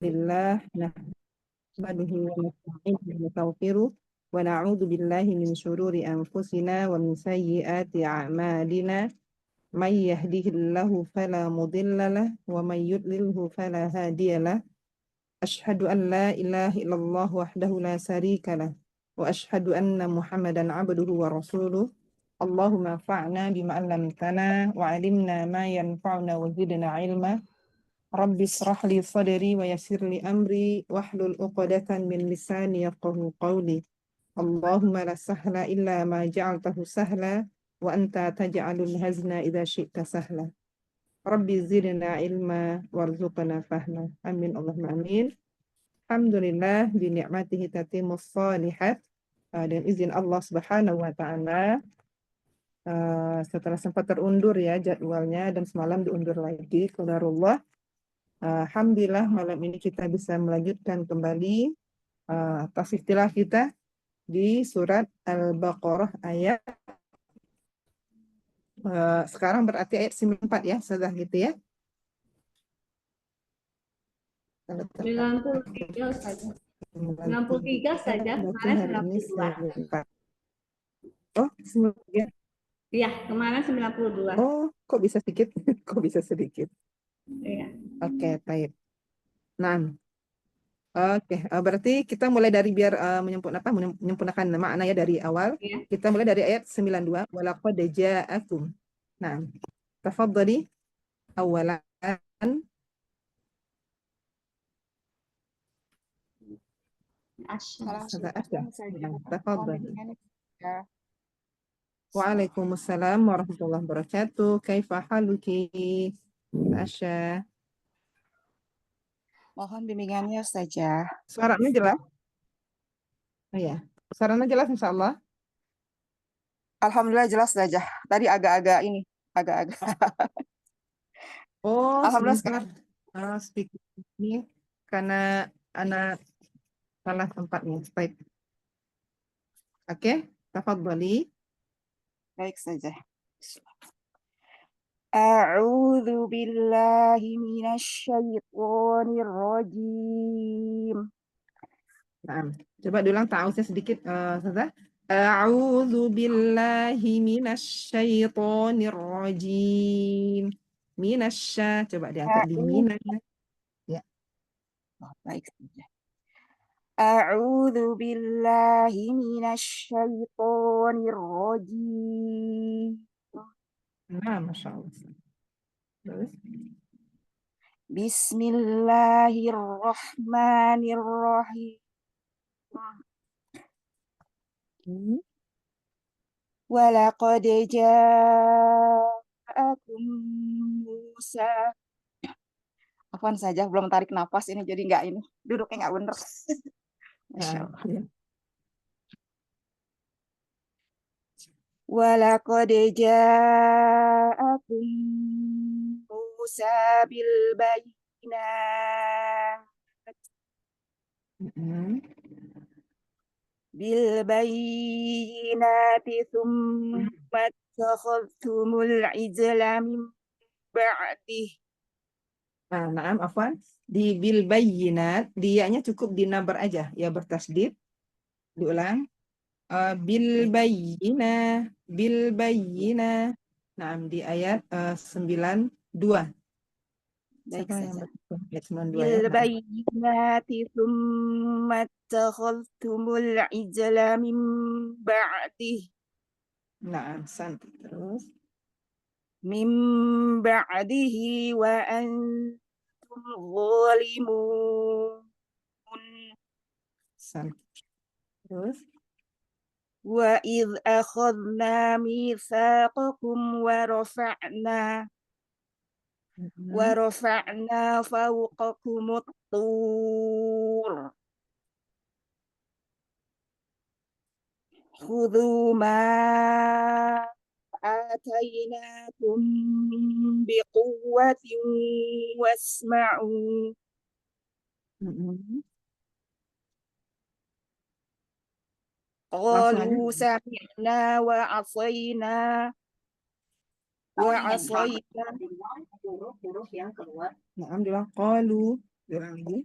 لله نحمده ونستعينه ونستغفره ونعوذ بالله من شرور أنفسنا ومن سيئات أعمالنا من يهده الله فلا مضل له ومن يضلله فلا هادي له أشهد أن لا إله إلا الله وحده لا شريك له وأشهد أن محمدا عبده ورسوله اللهم انفعنا بما علمتنا وعلمنا ما ينفعنا وزدنا علما رب اشرح لي صدري ويسر لي أمري واحلل عقدة من لساني يفقهوا قولي اللهم لا سهل إلا ما جعلته سهلا وأنت تجعل الحزن إذا شئت سهلا ربي زدنا علما وارزقنا فهما آمين اللهم آمين. Alhamdulillah binikmatihi tatimmus shalihat. Dan izin Allah Subhanahu wa taala setelah sempat terundur ya jadwalnya dan semalam diundur lagi qadarullah. Alhamdulillah malam ini kita bisa melanjutkan kembali tafsir tilawah kita di surat Al-Baqarah ayat sekarang berarti ayat 94 ya, sudah gitu ya. 93 saja. 93 saja, Berarti kemarin hari ini 92. 94. Oh, 93. Iya, kemarin 92. Oh, kok bisa sedikit? Kok bisa sedikit? Iya. Oke, baik. Nah, oke, berarti kita mulai dari biar menyempurnakan makna ya dari awal. Iya. Kita mulai dari ayat 92. Walaqad ja'akum. Nah, tafadhali awalan. Tafadhali. Waalaikumsalam warahmatullahi wabarakatuh. Kaifa haluki? Asya. Mohon bimbingannya saja. Suaranya jelas? Oh ya. Suaranya jelas insyaallah. Alhamdulillah jelas saja. Tadi agak-agak ini, agak-agak. Oh, Alhamdulillah sebentar. Speaker ini karena anak salah tempatnya. Baik. Oke, tafadhali. baik saja. A'udzu billahi minasyaitonir rajim. Nah, coba diulang ta'awuznya sedikit, Ustazah. A'udzu billahi minasyaitonir rajim. Minasya, coba diangkat di mina. Ya. Oh, baik saja. A'udzu billahi minasyaitonir rajim. Nah, Masya Allah. Terus? Bismillahirrahmanirrahim. Walaqad ja'akum Musa. Afwan saja, belum tarik nafas ini jadi nggak ini. Duduknya nggak bener. Masya Allah. Ya. Walaqad ja'akum Musa bil bayyinat. Bil bayyinati thumma takhadhtumul ijla min ba'dih. Nah, afwan. Di bil bayyinat, dianya cukup dinabar aja, ya bertasdid. Diulang. Bil bayyinah, bil bayyinah. Nah, di ayat 92. Baik Siapa yang saja. betul? Ayat 92 ya. Bil Nah. bayyinati thumma takhadhtumul ijla min ba'dih. Nah, terus. Min ba'dihi wa antum zalimun. Terus. Wa idh akhadna mitsaqakum wa rafa'na fawqakumut tur. Khudhu ma atainakum biquwwatin wasma'u. Qalu sami'na wa 'asayna huruf yang keluar. Nah, bilang qalu. Bilang lagi.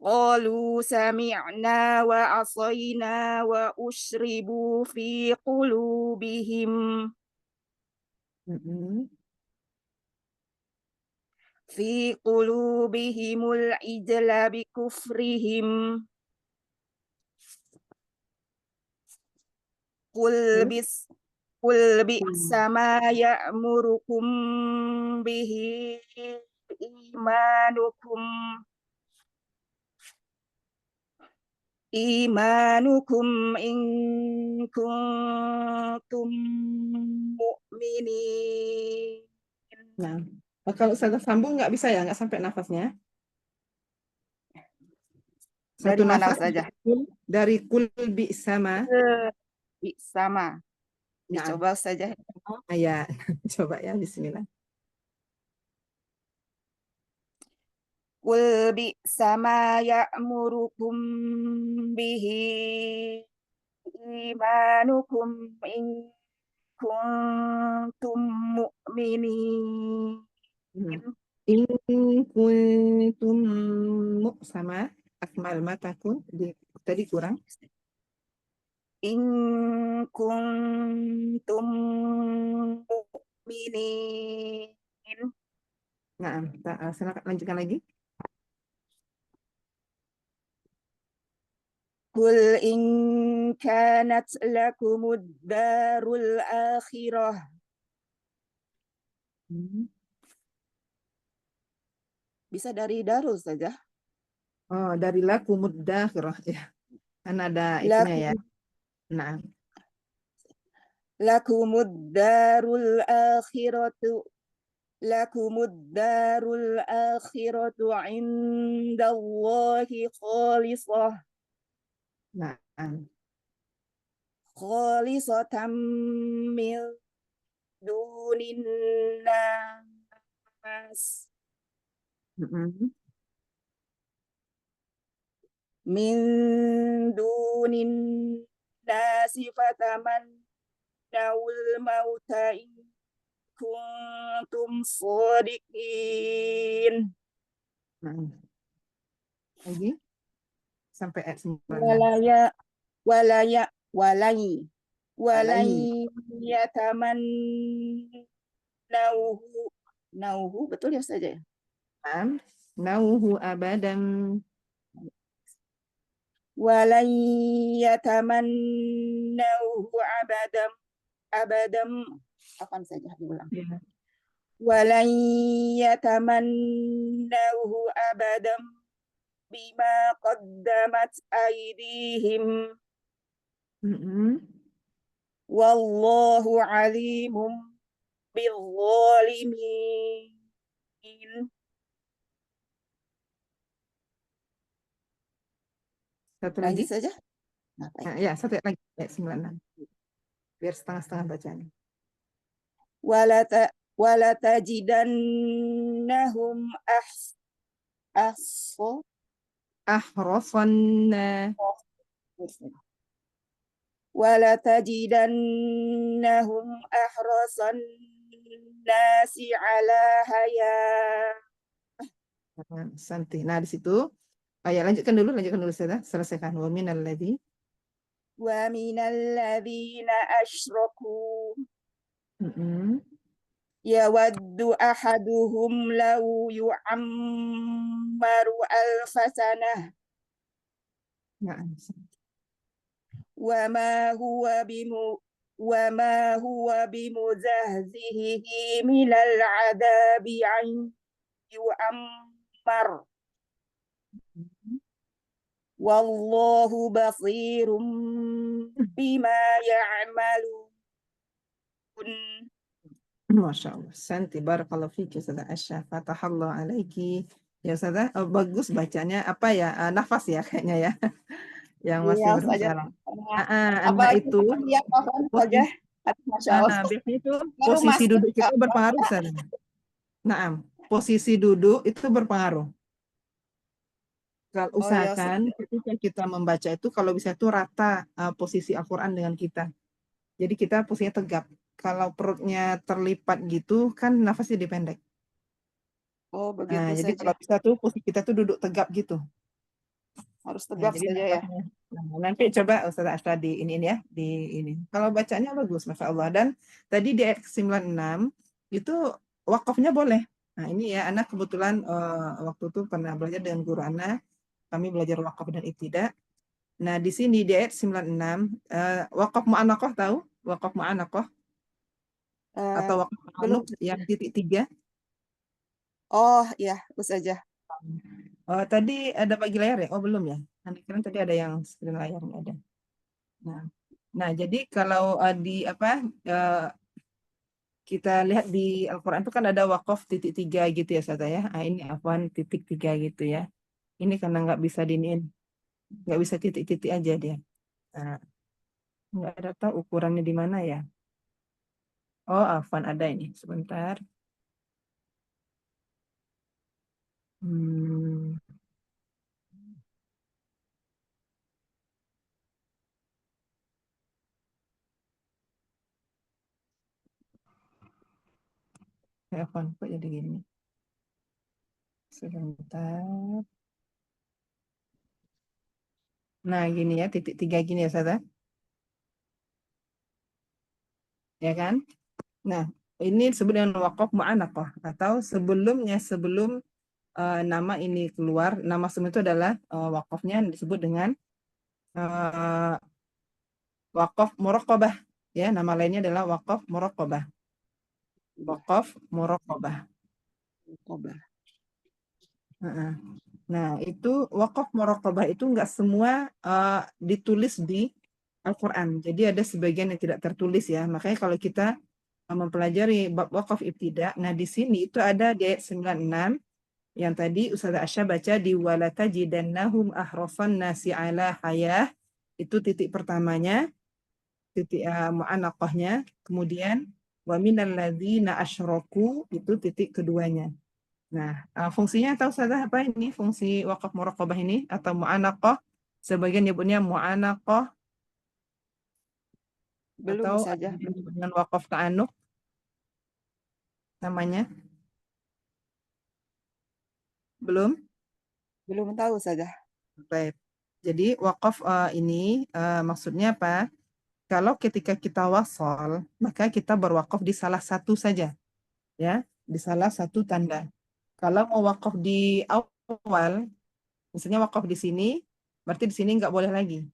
قالوا سمعنا وعصينا وأشربوا في قلوبهم العجل بكفرهم قل بئس ما يأمركم به إيمانكم إن كنتم مؤمنين. Nah, kalau Ustazah sambung nggak bisa ya, nggak sampai nafasnya. Dari Satu mana nafas saja? dari kul bi sama. Sama. Nah, Dicoba saja. ya, coba ya, Bismillah. Qul bi'sa ma ya'murukum bihi imanukum in kuntum mu'minin. In kuntum sama akmal matakun tadi kurang. In kuntum mu'minin. Nah, silakan lanjutkan lagi. Qul in kanat lakumud darul akhirah. Bisa dari darul saja. Oh, dari laku muddakhirah ya. Kan ada itunya ya. Nah. Lakumud darul akhiratu indallahi khalisah. Nah. Khalisatan min dunin nas. Min dunin nasi fatamannawul mauta in kuntum shodiqin. Nah. Lagi sampai ayat 9. Walai yatamannawhu betul ya saja ya? Nauhu abadan. Walan yatamannawhu abadam apaan saja diulang. Walan yatamannawhu abadam bima qaddamat aydihim. Wallahu alimum bizzalimin. Satu Lanjut lagi saja. Nah, ya, satu lagi ayat 9. Biar setengah-setengah bacanya. Wala tajidannahum Ahrasanna. Wala tajidannahum ahrasan nasi ala haya. Santi. Nah, di situ ya, lanjutkan dulu saja. Selesaikan. Wa minal ladzina asyraku yawaddu ahaduhum law yu'ammaru alfasanah wama huwa bimuzahzihi minal adabi an yu'ammar wallahu basirum bima ya'malun. Masya Allah. Santi, barakallahu fiki, Ustazah Asya. Fatahallah alaiki. Ya, Ustazah, bagus bacanya. Apa ya? Nafas ya kayaknya ya. Yang masih bermasalah. Anda itu biasanya itu posisi duduk kita berpengaruh, Ustazah. Nah, posisi duduk itu berpengaruh. Kalau usahakan ketika kita membaca itu kalau bisa itu rata posisi Al-Quran dengan kita. Jadi kita posisinya tegap. Kalau perutnya terlipat gitu kan nafasnya dipendek. Oh, Nah, begitu jadi saja. kalau bisa tuh posisi kita tuh duduk tegap gitu. Harus Nah, tegap jadi saja ya. nafasnya. Nah, nanti coba Ustaz Ashra di ini ya, di ini. Kalau bacanya bagus, Masya Allah. Dan tadi di ayat 96 itu wakafnya boleh. Nah, ini ya, anak kebetulan waktu itu pernah belajar dengan guru anak. Kami belajar wakaf dan ibtidak. Nah, di sini di ayat 96, wakaf mu'anaqah tahu? Wakaf mu'anaqah Eh, atau wakaf belum. ta'alluq yang titik tiga. Oh, iya, saja. Oh, tadi ada bagi layar ya? Oh, belum ya? Anak kira tadi ada yang screen layar nggak ada. Nah, nah jadi kalau di apa kita lihat di Al-Quran itu kan ada wakaf titik tiga gitu ya, Ustazah ya. Ah, ini afwan titik tiga gitu ya. Ini karena nggak bisa diniin, nggak bisa titik-titik aja dia. Nah, nggak ada tahu ukurannya di mana ya. Oh, afwan ada ini. Sebentar. Hmm, afwan kok jadi gini. Sebentar. Nah, gini ya, titik tiga gini ya, Ustazah. Ya kan? Nah, ini disebut dengan wakaf mu'anaqah atau sebelumnya sebelum nama ini keluar, nama sebelum itu adalah wakafnya disebut dengan uh, wakaf muraqabah. Ya, nama lainnya adalah wakaf muraqabah. Wakaf muraqabah. Coba. Heeh. Nah, itu wakaf muraqabah itu enggak semua ditulis di Al-Quran. Jadi ada sebagian yang tidak tertulis ya. Makanya kalau kita mempelajari bab wakaf ibtidak, nah di sini itu ada di ayat 96 yang tadi Ustazah Asya baca di walatajidannahum ahrasan nasi ala hayah, itu titik pertamanya, titik mu'anaqahnya, kemudian wa minal ladzina asyraku, itu titik keduanya. Nah, fungsinya tahu Ustazah apa ini fungsi wakaf muraqabah ini atau mu'anaqah, sebagian nyebutnya mu'anaqah Belum atau ada saja. yang disebut dengan wakaf ta'anuq namanya. Belum? Belum tahu saja. Baik. Jadi wakaf ini maksudnya apa? Kalau ketika kita wasol, maka kita berwakaf di salah satu saja, ya, di salah satu tanda. Kalau mau wakaf di awal, misalnya wakaf di sini, berarti di sini nggak boleh lagi.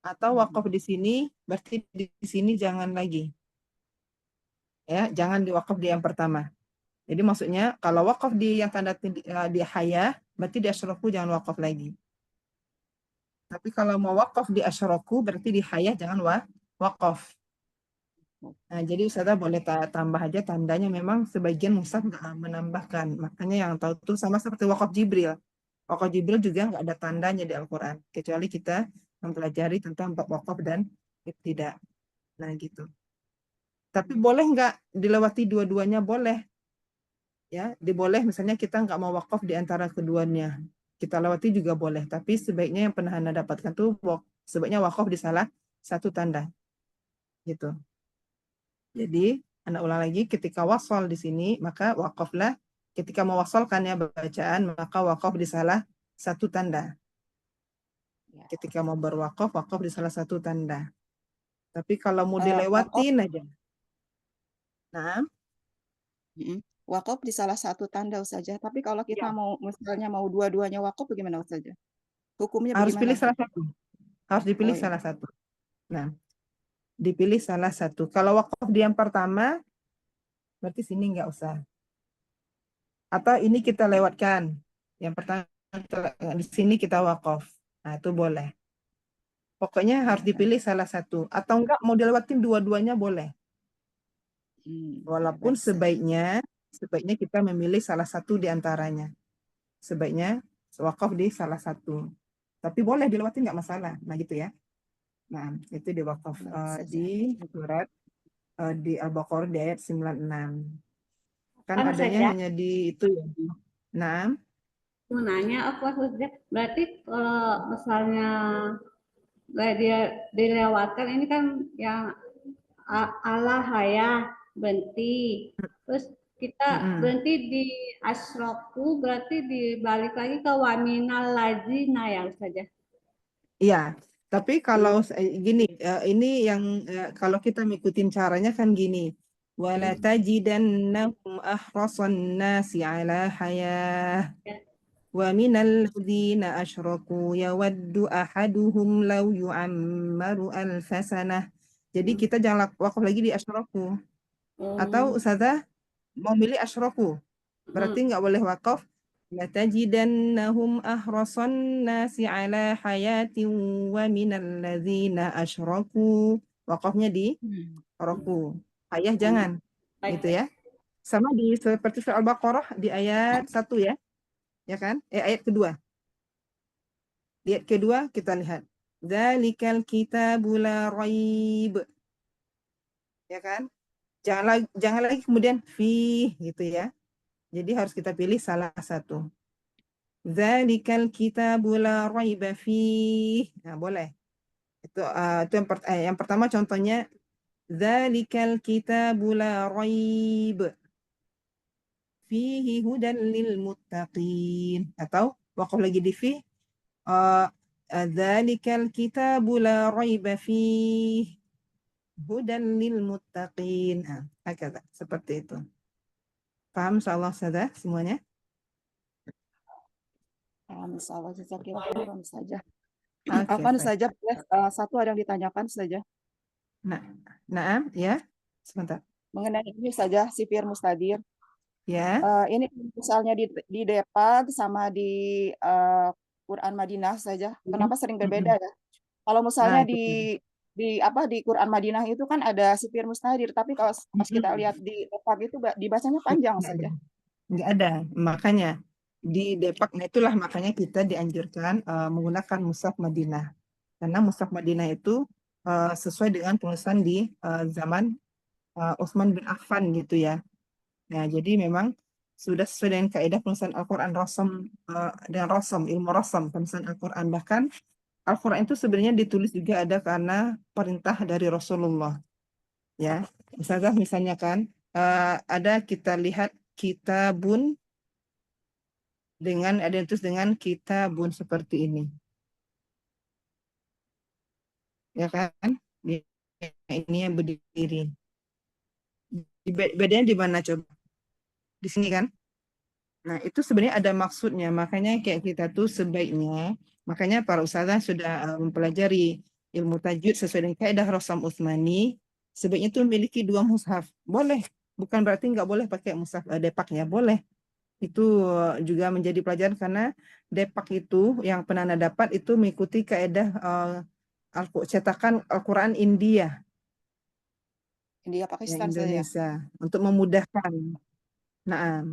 Atau wakaf di sini, berarti di sini jangan lagi, ya, jangan diwakaf di yang pertama. Jadi maksudnya kalau wakaf di yang tanda di hayah, berarti di asyraku jangan wakaf lagi. Tapi kalau mau wakaf di asyraku, berarti di hayah jangan wakaf. Nah, jadi Ustazah boleh tambah aja tandanya, memang sebagian mushaf nggak menambahkan. Makanya yang tahu tuh sama seperti wakaf Jibril. Wakaf Jibril juga nggak ada tandanya di Al-Quran. Kecuali kita mempelajari tentang bab wakaf dan tidak. Nah, gitu. Tapi boleh nggak dilewati dua-duanya? Boleh. Ya, diboleh misalnya kita nggak mau wakaf di antara keduanya. Kita lewati juga boleh. Tapi sebaiknya yang pernah Anda dapatkan tuh sebaiknya wakaf di salah satu tanda. Gitu. Jadi, anak ulang lagi, ketika wasol di sini, maka wakaflah, ketika mewasolkan ya bacaan, maka wakaf di salah satu tanda. Ya. Ketika mau berwakaf, wakaf di salah satu tanda. Tapi kalau mau Wakaf, dilewatin aja. Nah, wakaf di salah satu tanda saja. Tapi kalau kita ya, mau misalnya mau dua-duanya wakaf bagaimana saja? Hukumnya harus bagaimana? pilih salah satu. Harus Oh dipilih ya. salah satu. Nah, dipilih salah satu. Kalau wakaf di yang pertama, berarti sini nggak usah. Atau ini kita lewatkan. Yang pertama, di sini kita wakaf. Nah, itu boleh. Pokoknya harus dipilih salah satu. Atau enggak mau dilewatin dua-duanya boleh. Ya, Walaupun baik saja. sebaiknya kita memilih salah satu di antaranya. Sebaiknya wakaf di salah satu. Tapi boleh dilewatin nggak masalah. Nah gitu ya. Nah itu di wakaf Baik di saja. surat di Al-Baqarah di ayat 96. Kan Apa adanya saja? hanya di itu ya. Nah, Mau nanya apa saja? Berarti kalau misalnya nggak dia dilewatkan ini kan yang ala hayah, berhenti. Terus kita Mm-mm. berhenti di asroku, berarti dibalik lagi ke waminal lazina ya saja. Iya, tapi kalau gini, ini yang kalau kita ngikutin caranya kan gini. Wala tajidannahum ahrasan nasi ala hayah Ya. wa minal ladzina asyraku yawaddu ahaduhum law yu'ammaru alfasanah. Jadi kita jangan wakaf lagi di asyraku. Atau Oh, ustazah mau milih asyraku. Berarti nggak boleh wakaf. Latajidannahum ahrasan nasi ala hayatin wa minal ladzina asyraku. Wakafnya di roku. Ayah jangan. baik, Gitu baik. ya. Sama di seperti surah Al-Baqarah di ayat 1 ya. Ya kan? Ayat kedua. Di ayat kedua kita lihat. Dzalikal kitabu la raib. Ya kan? Jangan lagi kemudian fi gitu ya. Jadi harus kita pilih salah satu. Dzalikal kitabu la raiba fih. Nah, boleh. Itu yang pertama contohnya dzalikal kitabu la raib fihi hudan lil muttaqin atau waqaf lagi di fi uh, dzalikal kitabu la raiba fih hudan lil muttaqin. Nah, seperti itu. Paham insyaallah saja semuanya? Insyaallah jazakallahu khairan saja. Oke, Afwan baik. saja, satu ada yang ditanyakan saja Nah, naam ya. Sebentar. mengenai ini saja sipir mustadir. Ya. Ini misalnya di Depag sama di eh, Quran Madinah saja. Kenapa sering berbeda Mm-mm. ya? Kalau Nah, misalnya itu tadi. di Quran Madinah itu kan ada sipir mustadir, tapi kalau pas kita Mm-mm. lihat di Depag itu dibacanya panjang Nggak ada. saja. Nggak ada. Makanya di Depak, nah itulah makanya kita dianjurkan menggunakan mushaf Madinah. Karena mushaf Madinah itu sesuai dengan tulisan di zaman Utsman bin Affan gitu ya. Nah, jadi memang sudah sesuai dengan kaidah penulisan Al-Quran Rasam dengan Rasam, ilmu Rasam, penulisan Al-Quran. Bahkan Al-Quran itu sebenarnya ditulis juga ada karena perintah dari Rasulullah. Ya, misalnya kan ada kita lihat kitabun dengan ada yang tulis dengan kitabun seperti ini, ya kan? Ini yang berdiri. Bedanya di mana coba? Di sini kan? Nah, itu sebenarnya ada maksudnya. Makanya kayak kita tuh sebaiknya, makanya para ustazah sudah mempelajari ilmu tajwid sesuai dengan kaidah Rasam Utsmani, sebaiknya tuh memiliki dua mushaf. Boleh. Bukan berarti nggak boleh pakai mushaf Depak ya, boleh. Itu juga menjadi pelajaran karena Depak itu yang pernah Anda dapat itu mengikuti kaidah cetakan Al-Quran India India yang Pakistan saja ya. Indonesia untuk memudahkan. Nah,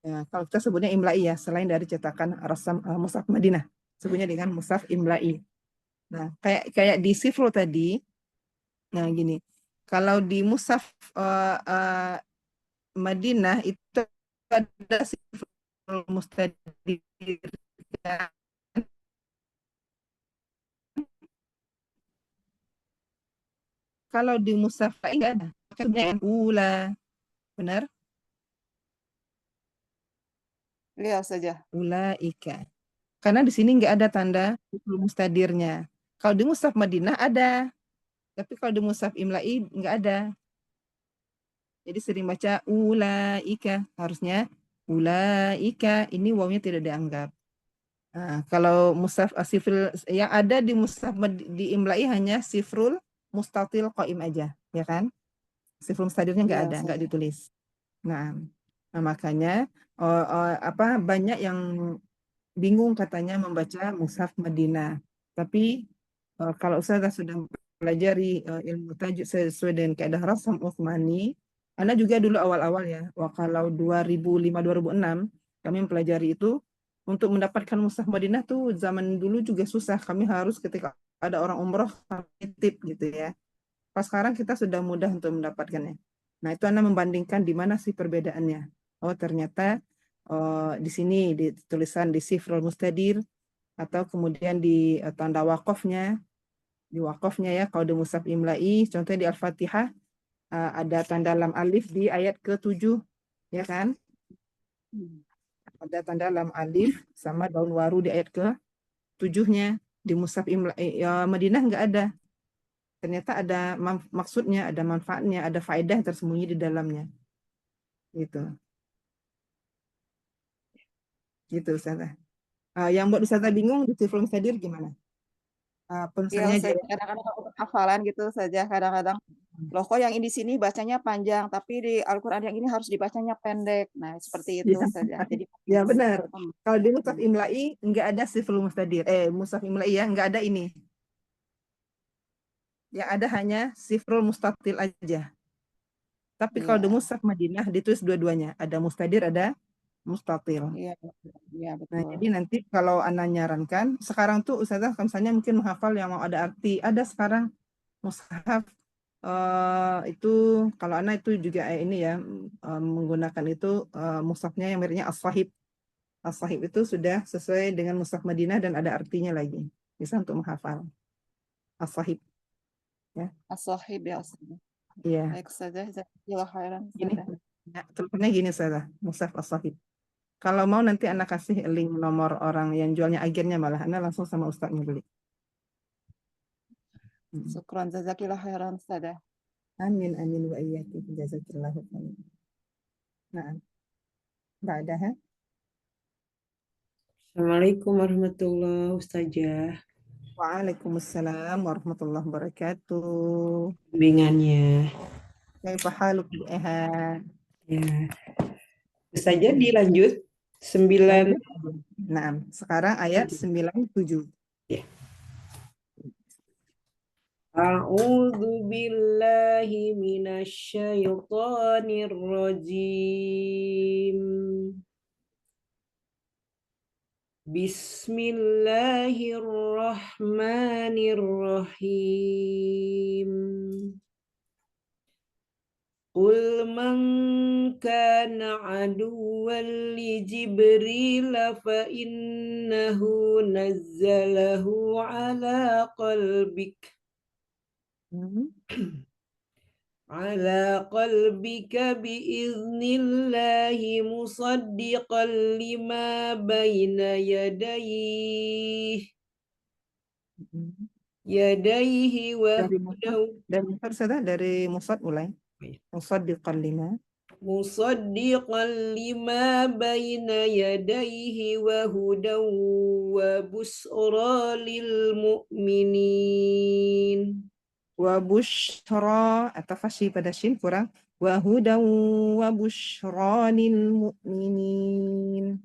ya, kalau kita sebutnya Imla'i ya, selain dari cetakan Rasam Mushaf Madinah, sebutnya dengan Mushaf Imla'i. Nah, kayak kayak di Sifro tadi, nah gini, kalau di Mushaf Madinah itu ada Sifrul Mustadir. Kalau di Mushaf lain nggak ada. Sebenarnya ula, benar? Lihat saja. Ulaika. Karena di sini nggak ada tanda Sifrul Mustadirnya. Kalau di Mushaf Madinah ada, tapi kalau di Mushaf Imla'i nggak ada. Jadi sering baca ulaika, harusnya ulaika, ini wawnya tidak dianggap. Nah, kalau mushaf sifrul yang ada di mushaf di Imla'i hanya sifrul mustatil qaim aja, ya kan? Sifrul mustadirnya nggak Lihat ada, nggak saja. ditulis. Nah, makanya apa banyak yang bingung katanya membaca mushaf Madinah. Tapi kalau Ustazah sudah mempelajari ilmu tajwid sesuai dengan kaidah Rasam Utsmani, Anda juga dulu awal-awal ya, kalau 2005-2006 kami mempelajari itu untuk mendapatkan mushaf Madinah tuh zaman dulu juga susah. Kami harus ketika ada orang umroh kami tip gitu ya. Pas sekarang kita sudah mudah untuk mendapatkannya. Nah, itu Anda membandingkan di mana sih perbedaannya. Oh, ternyata di sini di tulisan di Sifrul Mustadir atau kemudian di tanda wakofnya, di wakofnya ya, kalau di Mushaf Imla'i, contohnya di Al-Fatihah, ada tanda lam alif di ayat ke-7, ya kan? Ada tanda lam alif sama daun waru di ayat ke-7-nya. Di Mushaf Madinah nggak ada. Ternyata ada maksudnya, ada manfaatnya, ada faedah tersembunyi di dalamnya. Gitu. Gitu, Ustazah. Yang buat Ustazah bingung di Sifrul Mustadir gimana? Iya, Penulisannya aja Ustaz. ya. Kadang-kadang untuk hafalan gitu saja. Kadang-kadang loh kok yang di sini bacanya panjang, tapi di Al-Quran yang ini harus dibacanya pendek. Nah, seperti itu Ya, saja. Jadi ya benar. Hmm. Kalau di Mushaf Imla'i nggak ada Sifrul Mustadir. Mushaf Imla'i ya, nggak ada ini. Yang ada hanya Sifrul Mustatil aja. Tapi kalau di Iya, Mushaf Madinah ditulis dua-duanya. Ada Mustadir, ada Mustatil. iya, iya Nah, betul. jadi nanti kalau Anda nyarankan, sekarang tuh Ustazah kalau misalnya mungkin menghafal yang mau ada arti. Ada sekarang mushaf itu kalau Anda itu juga ini ya menggunakan itu mushafnya yang mereknya As-Sahib. As-Sahib itu sudah sesuai dengan mushaf Madinah dan ada artinya lagi. Bisa untuk menghafal. As-Sahib ya. As-Sahib ya Ustaz. Iya. Baik saja. Jazakallah khairan Gini. Ustaz. Ya, tulisannya gini Ustazah, mushaf As-Sahib. Kalau mau nanti Anda kasih link nomor orang yang jualnya agennya malah Anda langsung sama ustaznya beli. Syukran jazakillah khairan Ustaz. Amin amin wa iyyakum jazakillahu khairan. Nah, ba'daha. Assalamualaikum warahmatullahi Ustazah. Waalaikumsalam warahmatullahi wabarakatuh. Bimbingannya. Kaifa haluk Eha? Ya. Ustazah dilanjut 9. Lanjut. Nah, sekarang ayat 97. Ya. A'udzu billahi minasyaitonir rajim. Bismillahirrahmanirrahim. Qul man kana aduwwan li Jibril fa innahu nazzalahu ala qalbik biiznillahi musaddiqan lima baina yadayhi wa Dari Musad mulai. Musaddiqan lima. musaddiqan lima baina yadayhi wa hudan wa busra lil mu'minin. Wa busyra atau fasih pada shin kurang. Wa hudan wa busyra lil mu'minin.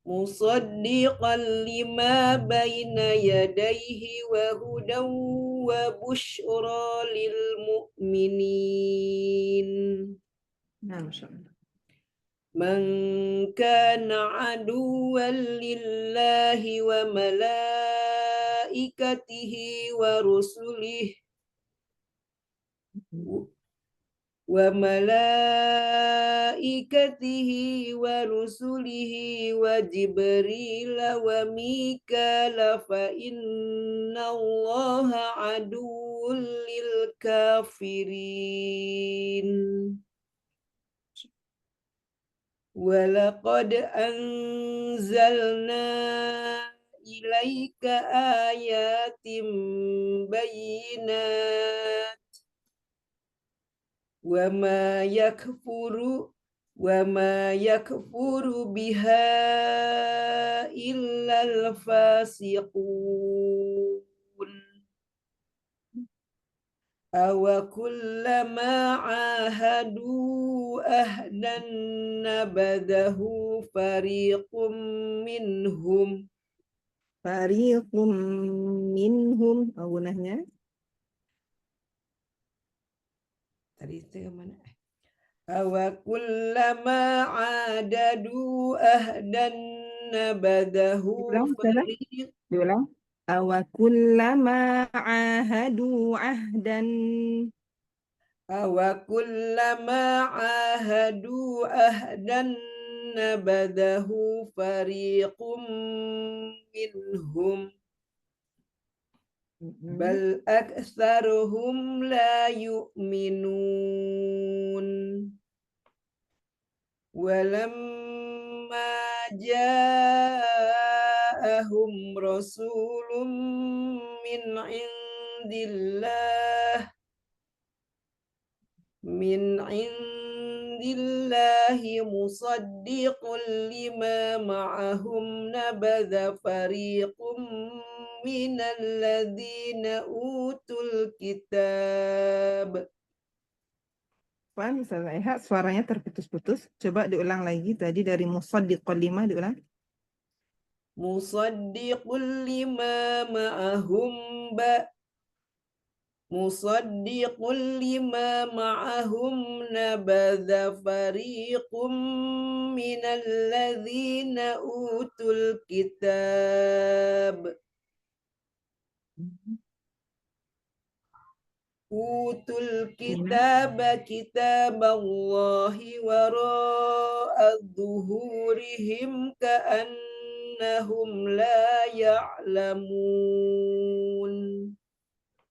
Musaddiqan lima baina yadayhi wa hudan wa busyra lil mu'minin. Nah, Masya Allah. Man kana aduwwan lillahi wa malaikatihi wa rusulihi wa Jibril wa Mikala fa innallaha aduwwul lil kafirin. Walaqad anzalna ilaika ayatin bayyinat wa ma yakfuru biha illal fasiqun. Awa kullama ahadu ahdan nabadahu fariqum minhum. Fariqum minhum. Gunahnya. Tadi itu yang mana? Awa kullama adadu ahdan nabadahu fariqum. Diulang. Awa kullama ahadu ahdan. Awa kullama ahadu ahdan nabadahu fariqum minhum. bal aktsaruhum la yu'minun. Walamma ja'ahum rasulun min indillahi musaddiqun lima ma'ahum nabadha fariqum minal ladzina utul kitab. Puan, Ustazah Eha, suaranya terputus-putus. Coba diulang lagi tadi dari musaddiqul lima diulang. Musaddiqul lima ma'ahum musaddiqul lima ma'ahum nabadha fariqum minal ladzina utul kitab. Utul kitaba kitaballahi wara'a dhuhurihim ka'annahum la ya'lamun.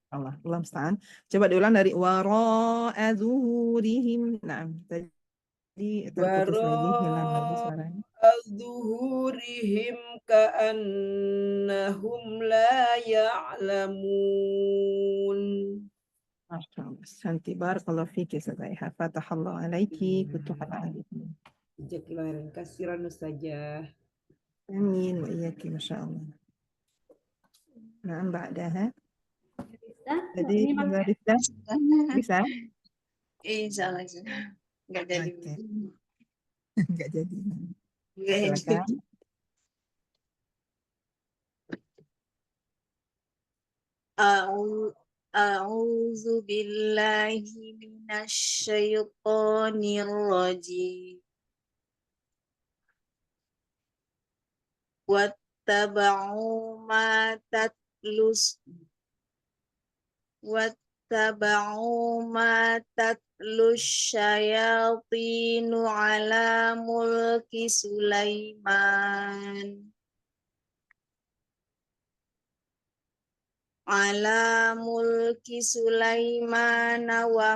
Allah musta'an. Coba diulang dari wara'a zuhurihim. Nah, tadi terputus lagi, hilang lagi suaranya. Zuhurihim ka'annahum la ya'lamun. Masya Allah. Santi barakallahu fiki Ustazah Eha. Fatahallahu alaiki, futuhan alaiki. Jazakallahu khairan Ustazah. Amin wa iyaki, Masya Allah. Nah, ba'daha. Bisa? Jadi, Ini Ustazah pakai Rizda, bisa? Insya Allah nggak jadi. Oke. Nggak jadi. Nggak jadi. Silakan. A'udzu billahi minasyaitonir rajim. Wattaba'u ma tatlus syayatinu ala mulki Sulaiman. Wa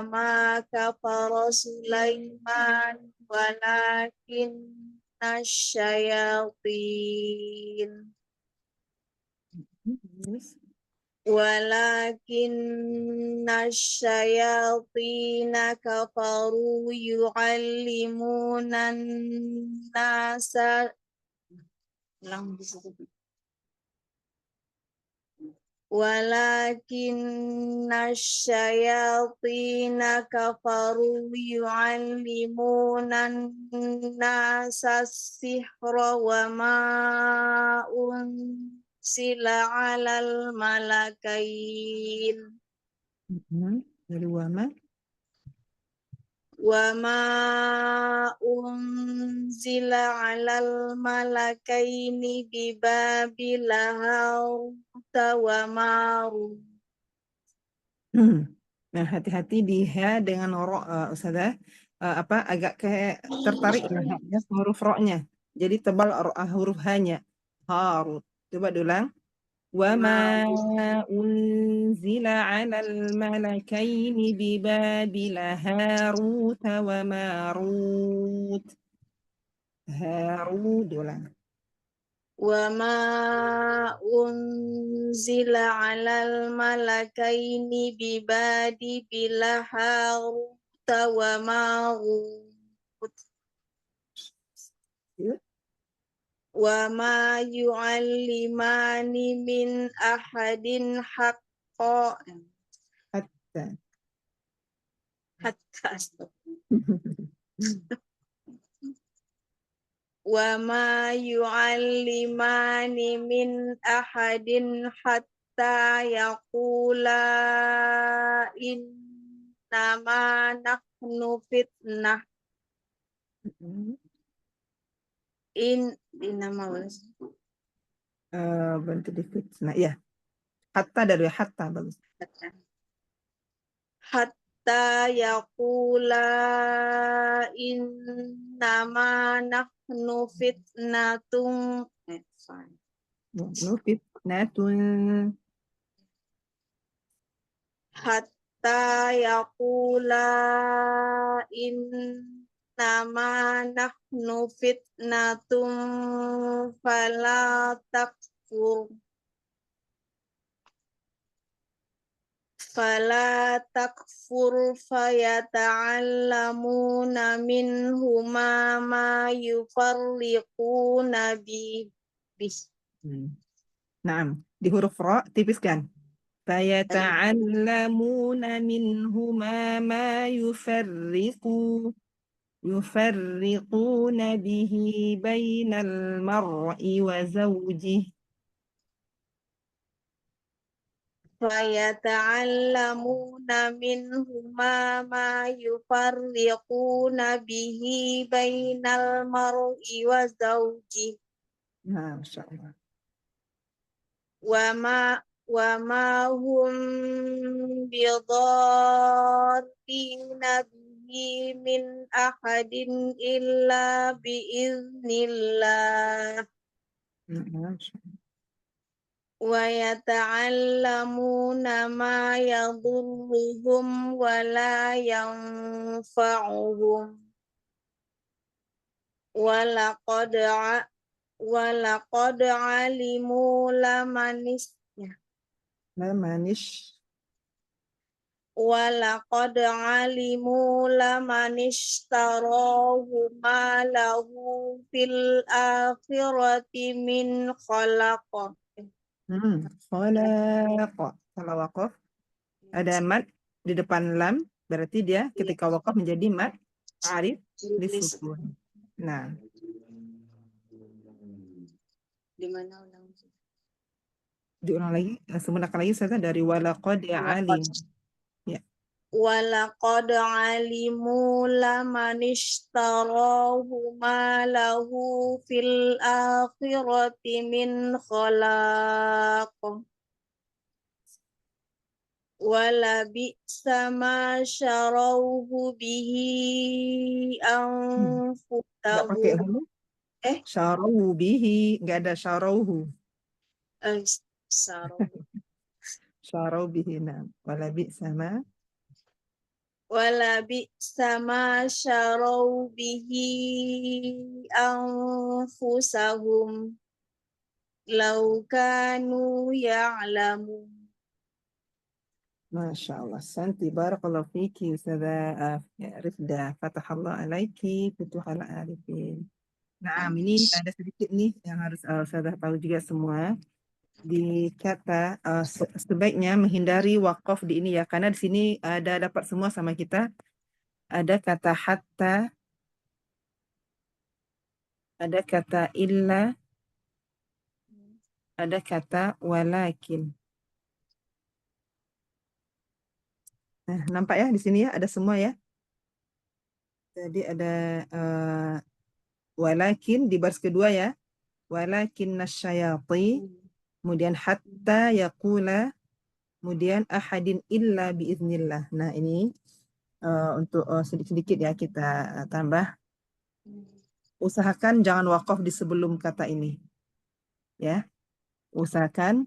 ma kafara Sulaiman walakin nasyayatin kafaru yu'allimunan nasa sihra wa ma unsila 'alal malakain Dari wama. wa ma unzila 'alal malakaini bi Babil Haruta wa Marut. Nah, hati-hati di ha dengan ro, Ustazah. Agak kayak tertarik lah ya, huruf ro-nya. Jadi tebal huruf h-nya. Harut. Coba diulang. Wa ma unzila 'alal malakaini bi Babil Harut wa Marut. Harut diulang. Wa ma unzila 'alal malakaini bi Babil Harut wa Marut. Wa ma yu'allimani min ahadin hatta wa ma yu'allimani min ahadin hatta yaqula innama nahnu fitnah. Bantu di fitnah. Ya. Hatta dari hatta bagus. Hatta yaqula innama nahnu fitnatum. Fitnatun. hatta yaqula innama nahnu fitnatum fala takfur fayata'allamuna minhuma ma yufarriquna bih. Naam, di huruf ra tipiskan. Fayata'allamuna minhuma ma yufarriquna bihi bainal mar'i wa zawjih. Fayata'allamuna minhuma ma yufarriquna bihi bainal mar'i wa zawjih. Nah, Masya Allah. wa ma hum bidarrina bihi min ahadin illa biiznillah. Wa yata'allamuna ma yadurruhum wa la yanfa'uhum. Walaqad alimu lamanishtarahu ma lahu fil akhirati min khalaq. Khalaqa. Kalau waqaf ada mad di depan lam, berarti dia ketika waqaf menjadi mad arif disukun. Nah, Di mana ulang? diulang lagi, sebenarnya lagi saya dari walaqad alim. Ya. Walaqad alimu lamanishtarahu ma lahu fil akhirati min khalaq. Wala bi'sa ma syarauhu bihi Nggak pakai anfusahum. hulu? Syarauhu bihi, nggak ada syarauhu. Syarau bihi, nah. Wala bi'sa ma syarau bihi anfusahum law kanu ya'lamun. Masya Allah. Santi, barakallahu fiki, Ustazah Rifda. Fatahallah alaiki, futuhal arifin. Nah, ini ada sedikit nih yang harus Ustazah tahu juga semua. Di kata sebaiknya menghindari wakaf di ini ya, karena di sini ada dapat semua sama kita. Ada kata hatta, ada kata illa, ada kata walakin. Nah, nampak ya di sini ya, ada semua ya. Jadi ada walakin di baris kedua ya. Walakin nasyayati, kemudian hatta yaqula, kemudian ahadin illa biiznillah. Nah, ini untuk sedikit-sedikit ya kita tambah. Usahakan jangan wakaf di sebelum kata ini. Ya. Usahakan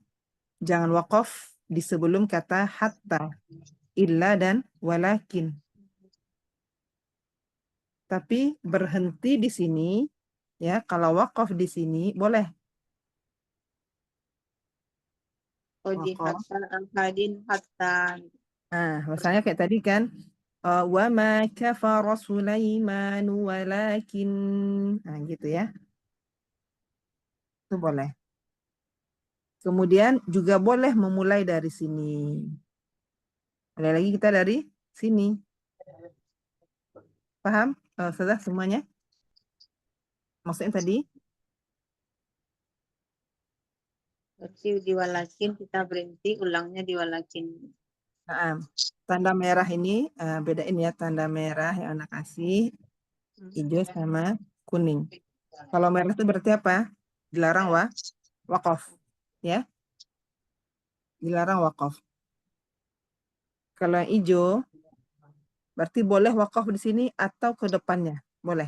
jangan wakaf di sebelum kata hatta, illa dan walakin. Tapi berhenti di sini ya, kalau wakaf di sini boleh. Di hatta ahadin hatta. Nah, misalnya kayak tadi kan, wa ma kafara Sulaiman walakin, nah gitu ya. Itu boleh. Kemudian juga boleh memulai dari sini. Mulai lagi kita dari sini. Paham? Sudah semuanya? Maksudnya tadi? Berarti di walakin kita berhenti, ulangnya di walakin. Nah, tanda merah ini, bedain ya tanda merah yang anak kasih, hijau sama kuning. Kalau merah itu berarti apa? Dilarang wakaf. Ya. Dilarang wakaf. Kalau yang hijau, berarti boleh wakaf di sini atau ke depannya. Boleh.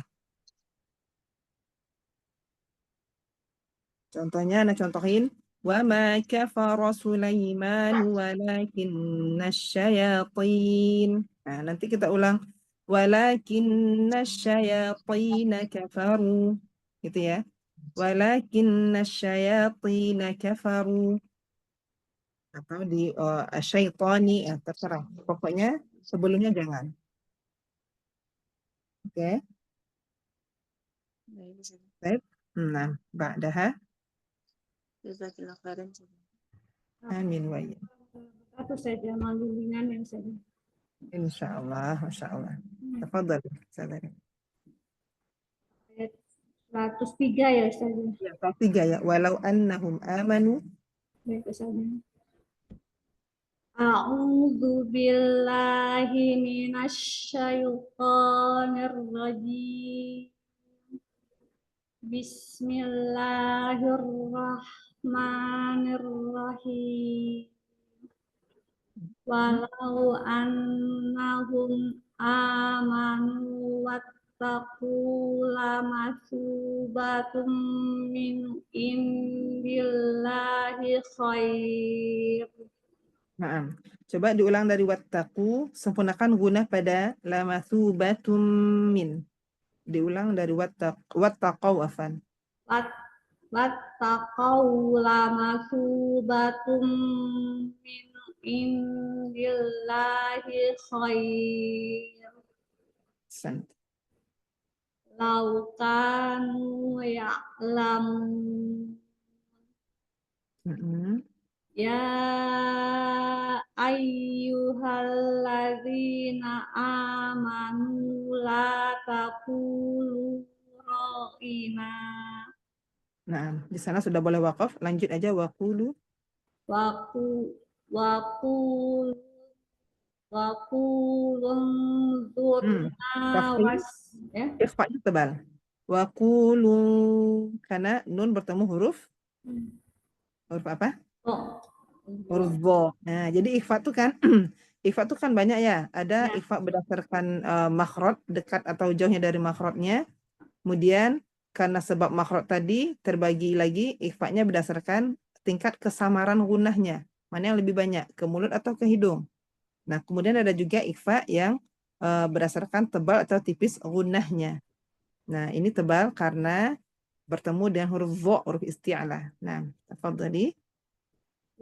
Contohnya, nah contohin. وما كفر سليمان ولكن الشياطين. Nah, nanti kita ulang. ولكن الشياطين كفروا. Gitu ya. ولكن الشياطين كفروا. Atau di syaitani, terserah. Pokoknya sebelumnya jangan. Oke. Baik. Nah, ba'daha. Jazakallah khairan. Amin wa iya. Atau saja bimbingan yang saya. Insyaallah, masyaallah. Tafadhal, saudara. Ayat 103 ya Ustaz. Ya, 3 ya. Walau annahum amanu. Baik Ustaz. A'udzu billahi minasyaitonir rajim. Bismillahirrahmanirrahim. Walau annahum amanu wattaqu lamatsubatum min indillahi khair. Nah, coba diulang dari wattaqu, sempurnakan guna pada lamatsubatum min. Diulang dari wattaqau afan. Wattaqau lamatsubatum min indillahi khair. San. Lau kanu ya'lamun. Ya ayyuhalladzina amanu la taqulu ra'ina. Nah, di sana sudah boleh waqaf, lanjut aja waqulu. Waqulu zurna Tafkhim, ya. ikhfa'nya tebal. Waqulu, karena nun bertemu huruf apa? Oh. Huruf dha. Nah, jadi ikhfa tuh kan ikhfa tuh kan banyak ya. Ada Ya. ikhfa berdasarkan makhraj, dekat atau jauhnya dari makhrajnya. Kemudian karena sebab makhraj tadi terbagi lagi ikhfa-nya berdasarkan tingkat kesamaran gunahnya. Mana yang lebih banyak, ke mulut atau ke hidung. Nah, kemudian ada juga ikhfa yang berdasarkan tebal atau tipis gunahnya. Nah, ini tebal karena bertemu dengan huruf dha, huruf isti'alah. Nah, tafadhali.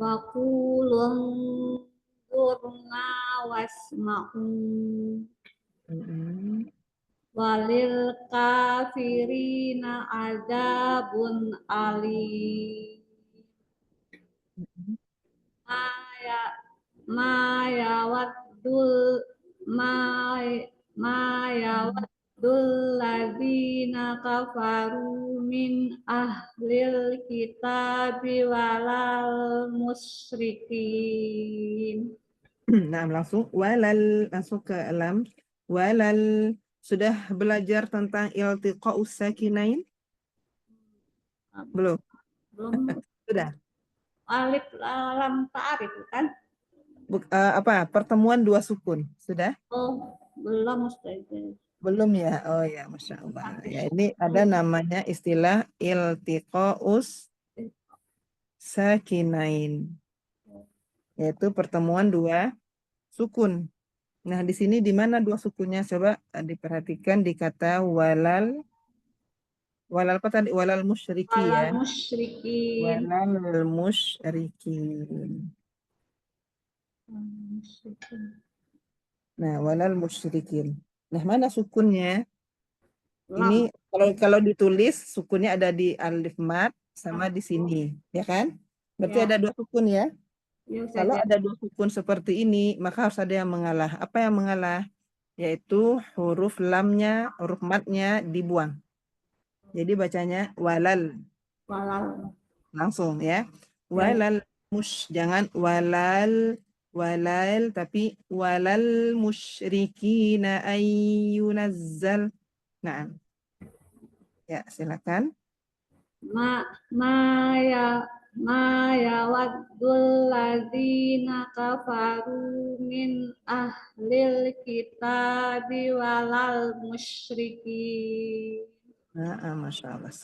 Waqulun zurna wasma'u. Walil kafirina adzabun alim. Mayawaddul ladzina kafaru min ahlil kitabi walal musyrikin. Nah, langsung ke lam. Walal, sudah belajar tentang iltiqa'us sakinain? Belum? Belum. Sudah. Alif lam ta'rif kan? Pertemuan dua sukun. Sudah? Oh, belum Ustaz. Belum ya? Oh ya, Masya Allah. Ya, ini ada namanya istilah iltiqa'us sakinain. Yaitu pertemuan dua sukun. Nah, di sini di mana dua sukunnya? Coba diperhatikan di kata walal apa tadi? Walal musyriki ya. Walal musyrikin. Walal musyrikin. Nah, walal musyrikin. Nah, mana sukunnya? Ini kalau ditulis sukunnya ada di alif mat sama di sini, ya kan? Berarti Ya. ada dua sukun ya. Ya, Kalau saja. ada dua sukun seperti ini, maka harus ada yang mengalah. Apa yang mengalah? Yaitu huruf lamnya, huruf matnya dibuang. Jadi bacanya walal. Walal. Langsung ya. Walal jangan walal tapi walal musyrikina ayyunazzal. Nah. Ya, silakan. Mayawaddul ladzina kafaru min ahlil kitabi walal musyrikin. Masya Allah.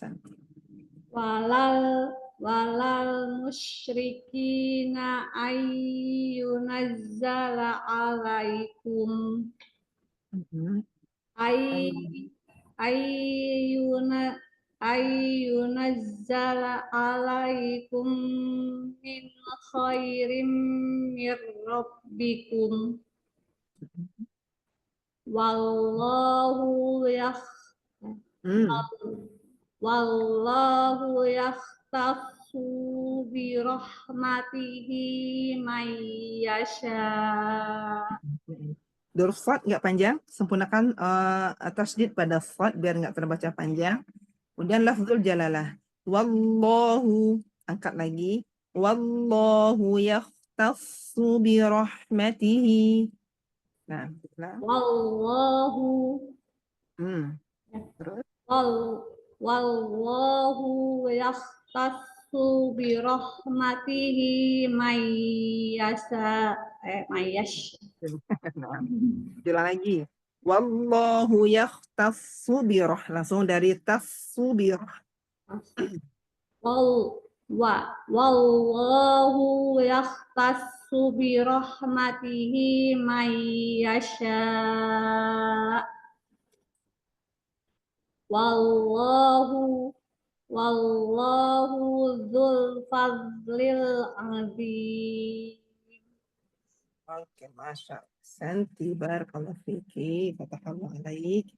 Walal walal musyrikina ayyunazzala alaikum ay ayyuna ayyunazzala alaikum min khairim mir rabbikum wallahu wallahu yahtassu bi rahmatihi may yasha. Huruf shad nggak panjang, sempurnakan tasydid pada shad biar nggak terbaca panjang. Kemudian lafzul jalalah. Wallahu, angkat lagi. Wallahu yahtassu bi rahmatihi. Nah, Wallahu terus wallahu yahtassu bi rahmatihi may yasha nah, ulang lagi. Wallahu yahtassu bi langsung dari tassu bi wallahu yahtassu bi rahmatihi may yasha. Wallahu dzul fadlil azim. Oke, Masya Allah. Santi, barakallahu fiki, fatahallahu alaik.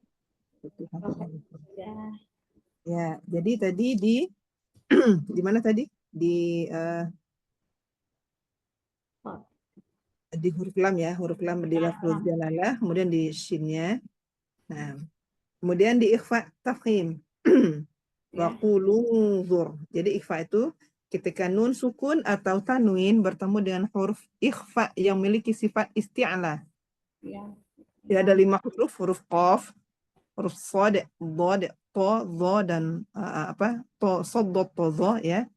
Ya, jadi tadi di mana tadi? Di huruf lam ya, huruf lam di lafzul jalalah, kemudian di shinnya. Nah, kemudian di ikhfa tafkhim. Wa qulu unzur. Jadi ikhfa itu ketika nun sukun atau tanwin bertemu dengan huruf ikhfa yang memiliki sifat isti'la. Ya. Ya, ada 5 huruf qaf, huruf shad, dhad, ta, dha dan shad, ta, dha ya.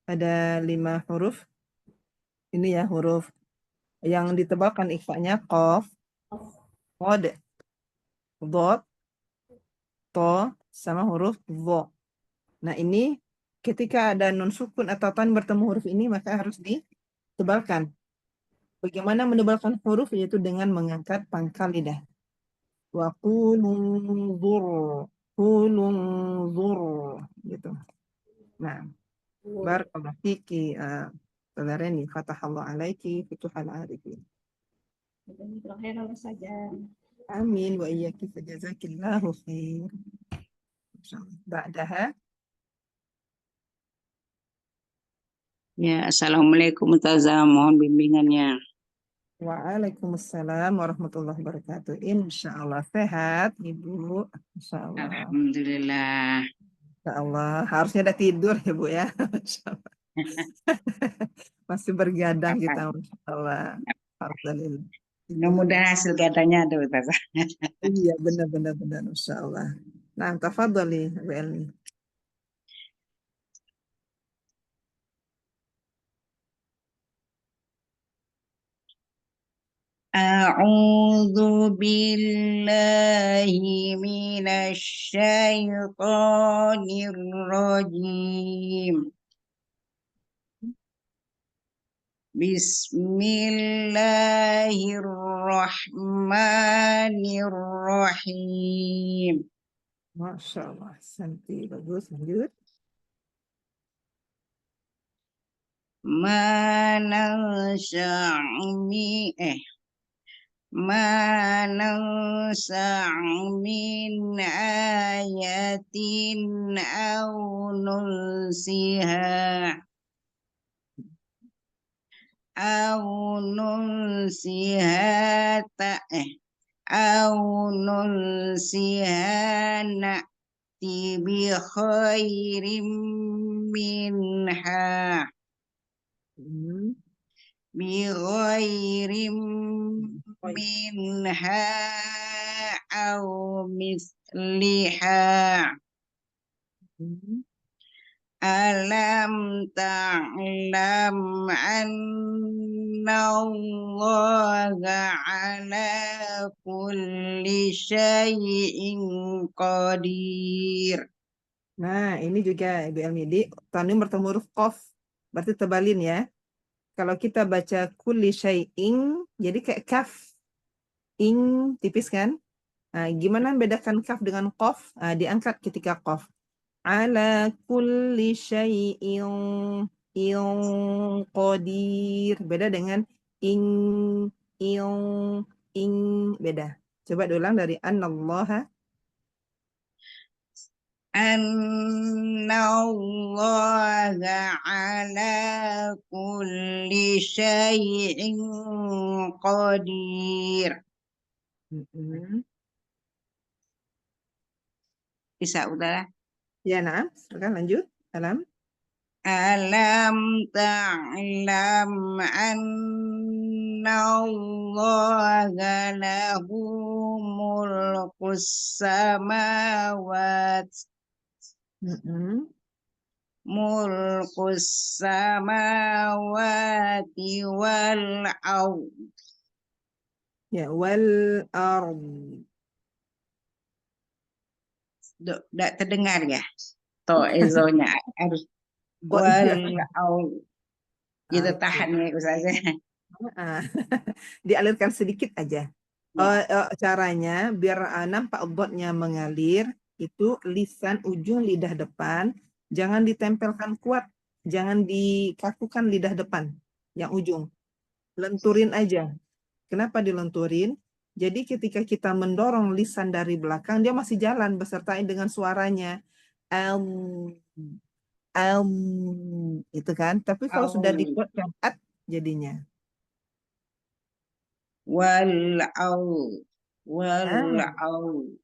Ada 5 huruf. Ini ya huruf yang ditebalkan ikhfanya qaf, shad, dhad, ta sama huruf dha. Nah, ini ketika ada nun sukun atau tan bertemu huruf ini maka harus ditebalkan. Bagaimana menebalkan huruf? Yaitu dengan mengangkat pangkal lidah. Wa qulunzur gitu. Nah, barakallahu fiki Saudara fatahallahu alaiki futuhal arifin. Terakhir saja. Amin wa iyyaki fajazakillahu khair. Ba'daha. Ya, assalamualaikum Ustazah, mohon bimbingannya. Waalaikumsalam warahmatullahi wabarakatuh. Insya Allah sehat, Ibu. Insya Allah. Alhamdulillah. Insya Allah. Harusnya udah tidur ya, Bu ya. Insya Allah. Masih bergadang kita, Insya Allah. Alhamdulillah. Mudah-mudahan hasil gadanya ada Ustazah. Iya, benar-benar Insya Allah. Nah, tafadhali, Bu Elmi. A'udzu billahi minasy syaithanir rajim. Bismillahirrahmanirrahim. Masya Allah, Santi, bagus, lanjut. Ma nansa'u min ayatin aw nunsiha na'ti bi khairim minha bighairim minha aw misliha. Alam ta'lam anna Allaha ala kulli syai'in qadir. Nah, ini juga Ibu Elmi di tanwin bertemu huruf qaf. Berarti tebalin ya. Kalau kita baca kulli syai'in, jadi kayak kaf. Ing tipis kan? Nah, gimana bedakan kaf dengan qaf? Nah, diangkat ketika qaf. Ala kulli syai'in qadir. Beda dengan ing ing ing beda. Coba diulang dari anallaha. Annallaha ala kulli syai'in qadir. Mm-mm. Bisa udah. Ya, nah, silakan lanjut. Alam. Alam ta'lam annallaha lahu mulkus samawat Mm-mm. mulkus samawati wal ard. Ya, wal ard. Tidak terdengar ya? Toh ezonya harus Oh wal iya. ard. Kita Oke. tahan ya Ustazah. Ah, dialirkan sedikit aja. Ya. Caranya biar nampak dotnya mengalir, itu lisan ujung lidah depan jangan ditempelkan kuat, jangan dikakukan lidah depan yang ujung. Lenturin aja. Kenapa dilenturin? Jadi ketika kita mendorong lisan dari belakang, dia masih jalan beserta dengan suaranya. Em, itu kan. Tapi kalau sudah Au. dibuatkan at jadinya. Wal ard. Wal Nah, ard.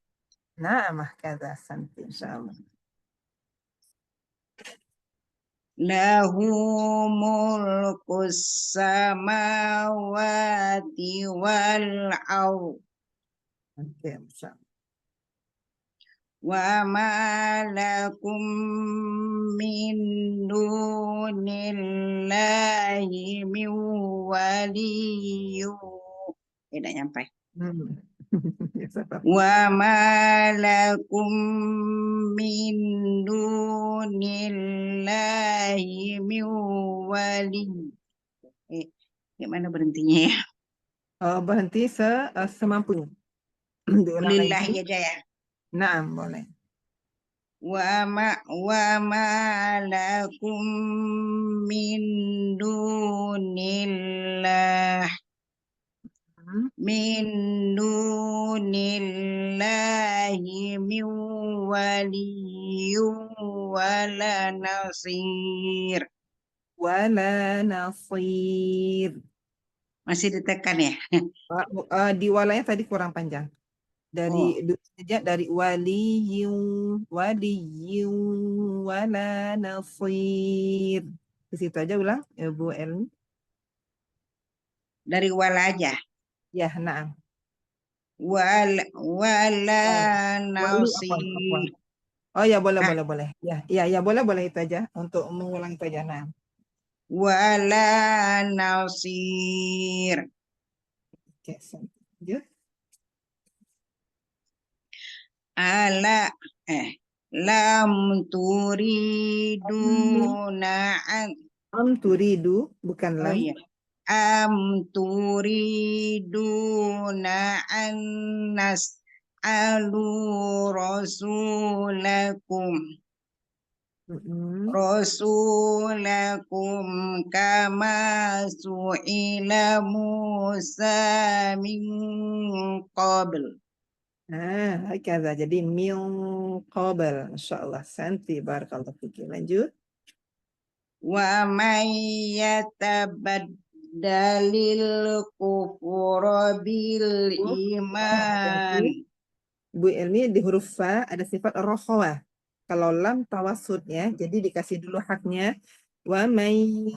nah, kata santi insyaallah. Lahu mulkus samawati wal ard. Oke, insyaallah. Wa ma lakum min dunillahi min waliyyu. Tidak nyampe. Hmm. Ya, sabar. Wa ma lakum min dunillahi min waliyyu. Gimana berhentinya ya? Berhenti semampunya. Diulang Lillahi lagi. aja ya. Nah, boleh. Wa ma lakum min dunillah Hmm. min dunillahi min waliyyun wala nasir. Wala nasir. Masih ditekan ya? Di walanya tadi kurang panjang. Oh, Sejak dari waliyun wala nasir. Di situ aja ulang, Bu Elmi. dari wala aja. Ya, nah. Wala Wali apa? nasir. Oh ya, boleh, Ah, boleh, boleh. Ya, ya, ya, boleh, boleh itu aja untuk mengulang itu aja. Nah, wala nasir. oke, lanjut. Ala lam turiduna an Turidu, bukan oh lam. iya am turiduna an nas'alu rasulakum Mm-mm. rasulakum kama su'ila Musa min qabl. Hakaza. Jadi min qabl. Masyaallah. Santi barakallahu fiki. Lanjut. Wa may yatabaddalil kufra bil iman. Hati-hati. Bu Elmi di huruf fa ada sifat rokhawah. Kalau lam tawasud ya, jadi dikasih dulu haknya. Wa may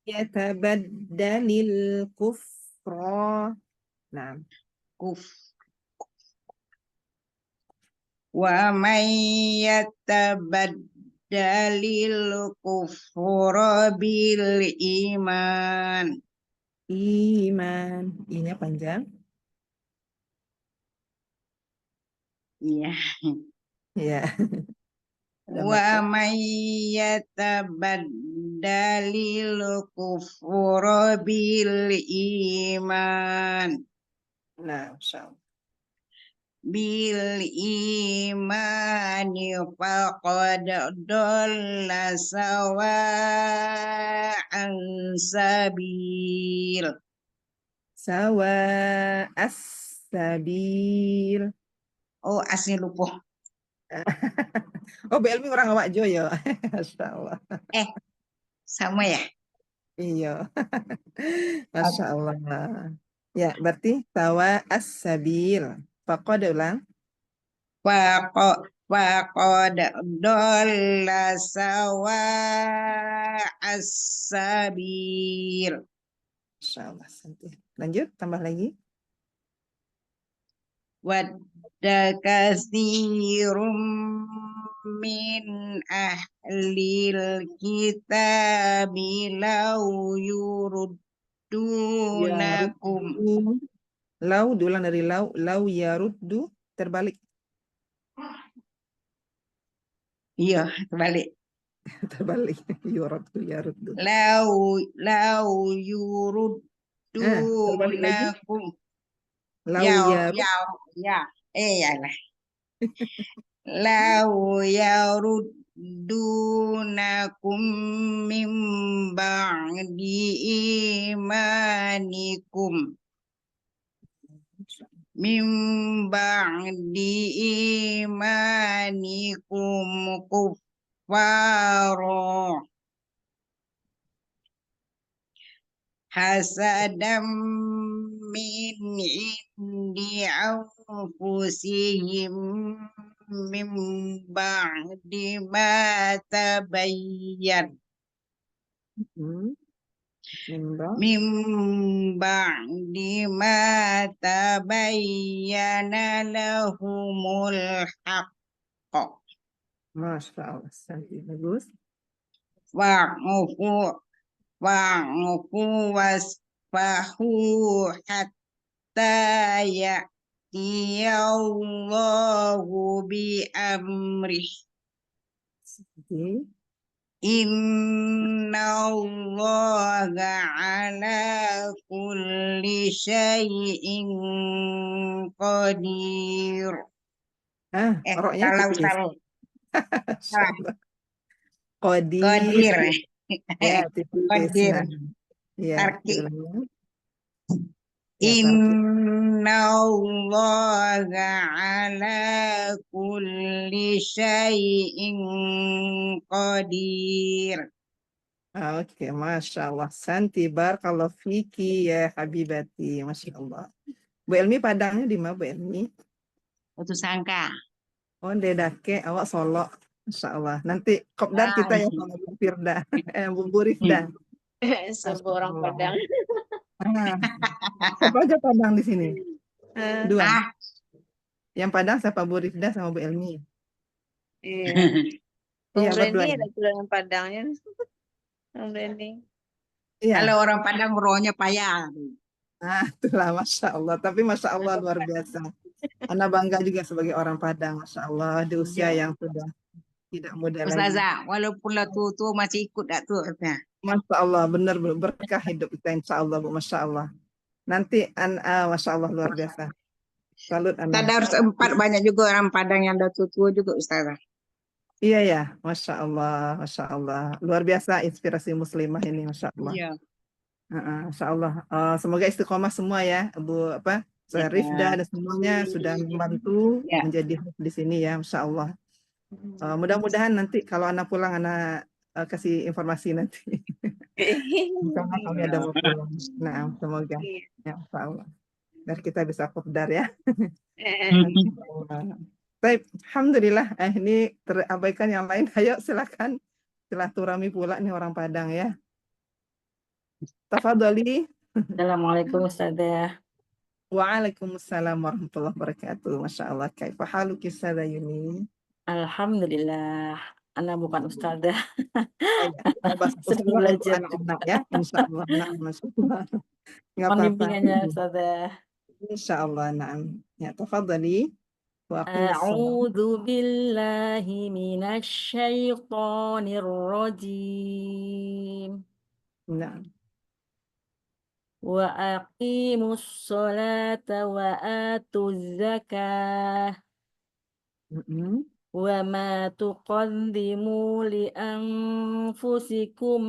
yatabaddalil kufra. Nah, Kuf. Wa may yatabaddalil kufra bil iman. iman. Ini panjang. Iya. Ya. Ada wa mata. may yatabaddalil kufra bil iman Nah, Masya Allah. bil imani faqad dalla sawa'an sabil. Sawa as-sabil. Oh, asli lupa. Oh, BLM orang awak jo ya. Masya Allah. Sama ya. Iya. Masya Allah. Ya, berarti sawa as-sabil. Faqad ulang. Faqad dalla sawa'as sabil. Masya Allah. Lanjut, tambah lagi. Wadda katsirum min ahlil kitabi law yuruddunakum. Lau, diulang dari lau yaruddu, terbalik. Iya, terbalik. Terbalik. Yaruddu. Law Terbalik lagi. yuruddunakum. Lau Ya, yarud. ya. Yalah. Law yaruddunakum min ba'di imanikum. Min ba'di imanikum kuffara hasadam min indi anfusihim min ba'di ma tabayyan min ba'di ma tabayyana lahumul haqq Masya Allah. Bagus. wa'fu wasfahu hatta ya'tiyallahu bi amrih. Oke. Innallaha ala kulli syai'in qadir. Roknya Salah tipis. salah. Qadir. Qadir. Ya, tipis. Qadir. Nah, ya, Tarki. diulangi. Ya, tarki. Innallaha ala kulli syai'in qadir. Oke, Masya Allah. Santi barakallahu fiki ya habibati. Masya Allah. Bu Elmi Padangnya di mana Bu Elmi? Putus sangka. Oh, Dedake, awak Solo. Masya Allah. Nanti kopdar kita ya sama Bu Firda. Bu Rifda. Sebuah orang Padang. Siapa aja Padang di sini? Dua. Ah, Yang Padang siapa Bu Rifda sama Bu Elmi? Iya. Iya, Bang berdua. Randy ada tulang Padangnya. Bang Randy. Iya. kalau orang Padang rohnya payah. Itulah Masya Allah. Tapi Masya Allah luar biasa. Ana bangga juga sebagai orang Padang. Masya Allah. Di usia yang sudah tidak muda lagi. Ustazah, walaupun lah tua masih ikut tak tuh. Masya Allah. Benar berkah hidup kita insya Allah Bu. Masya Allah. Nanti Masya Allah luar biasa. Salut Ana. Tadarus 4 banyak juga orang Padang yang udah tua juga Ustazah. Iya ya. Masya Allah. Masya Allah. Luar biasa inspirasi muslimah ini. Masya Allah. Iya. Masya Allah. Semoga istiqomah semua ya, Bu saya Rifda dan semuanya sudah membantu menjadi host di sini ya, Masya Allah. Mudah-mudahan nanti kalau anak pulang anak kasih informasi nanti. Misalnya kami ada mau pulang. Nah, semoga ya, Masya Allah. Biar kita bisa kopdar ya. Baik, alhamdulillah. Ini terabaikan yang lain. Ayo silakan silaturahmi pula nih orang Padang ya. Tafadhali. Assalamualaikum Ustazah. Waalaikumsalam warahmatullahi wabarakatuh. Masya Allah. Kaifa haluki Ustazah Yuni? Alhamdulillah. Ana bukan Ustazah. Sedang belajar. Anak-anak ya. Insya Allah. Nah, Masya Allah. Nggak Mohon apa-apa. bimbingannya Ustazah. Insya Allah. Nah. Ya, tafadhali. Wa aqimis shalah. A'udzu billahi minasy syaithanir rajim. Nah. Wa aqimus sholata wa atuz zakah. Mm-mm. Wa ma tuqaddimu li anfusikum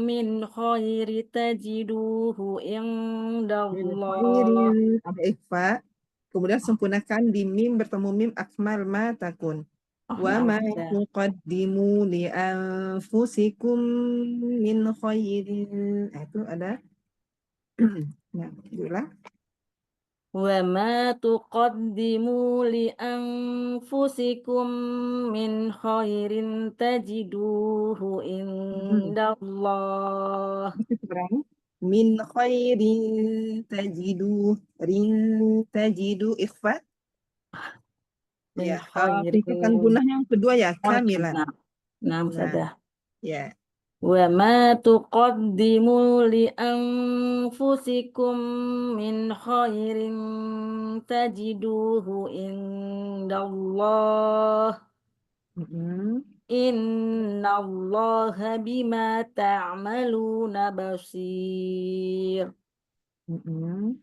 min khairi tajiduhu Min indallah. khairin ada ikhfa. Kemudian sempurnakan di mim bertemu mim akmal ma takun. Oh, Wa naam ma sudah. tuqaddimu li anfusikum min khairin. Nah, itu ada. Nah, diulang. Wa ma tuqaddimu li anfusikum min khairin tajiduhu indallah. Kurang. Min khairin tajidu. Rin tajidu ikhfa. Min Ya, tingkatan khairin. gunah yang kedua ya, Oh, kamilan. naam. Naam Nah, sudah. ya. Wa ma tuqaddimu li anfusikum min khairin tajiduhu indallah. Mm-mm. Innallaha bima ta'maluna basir. Mm-mm.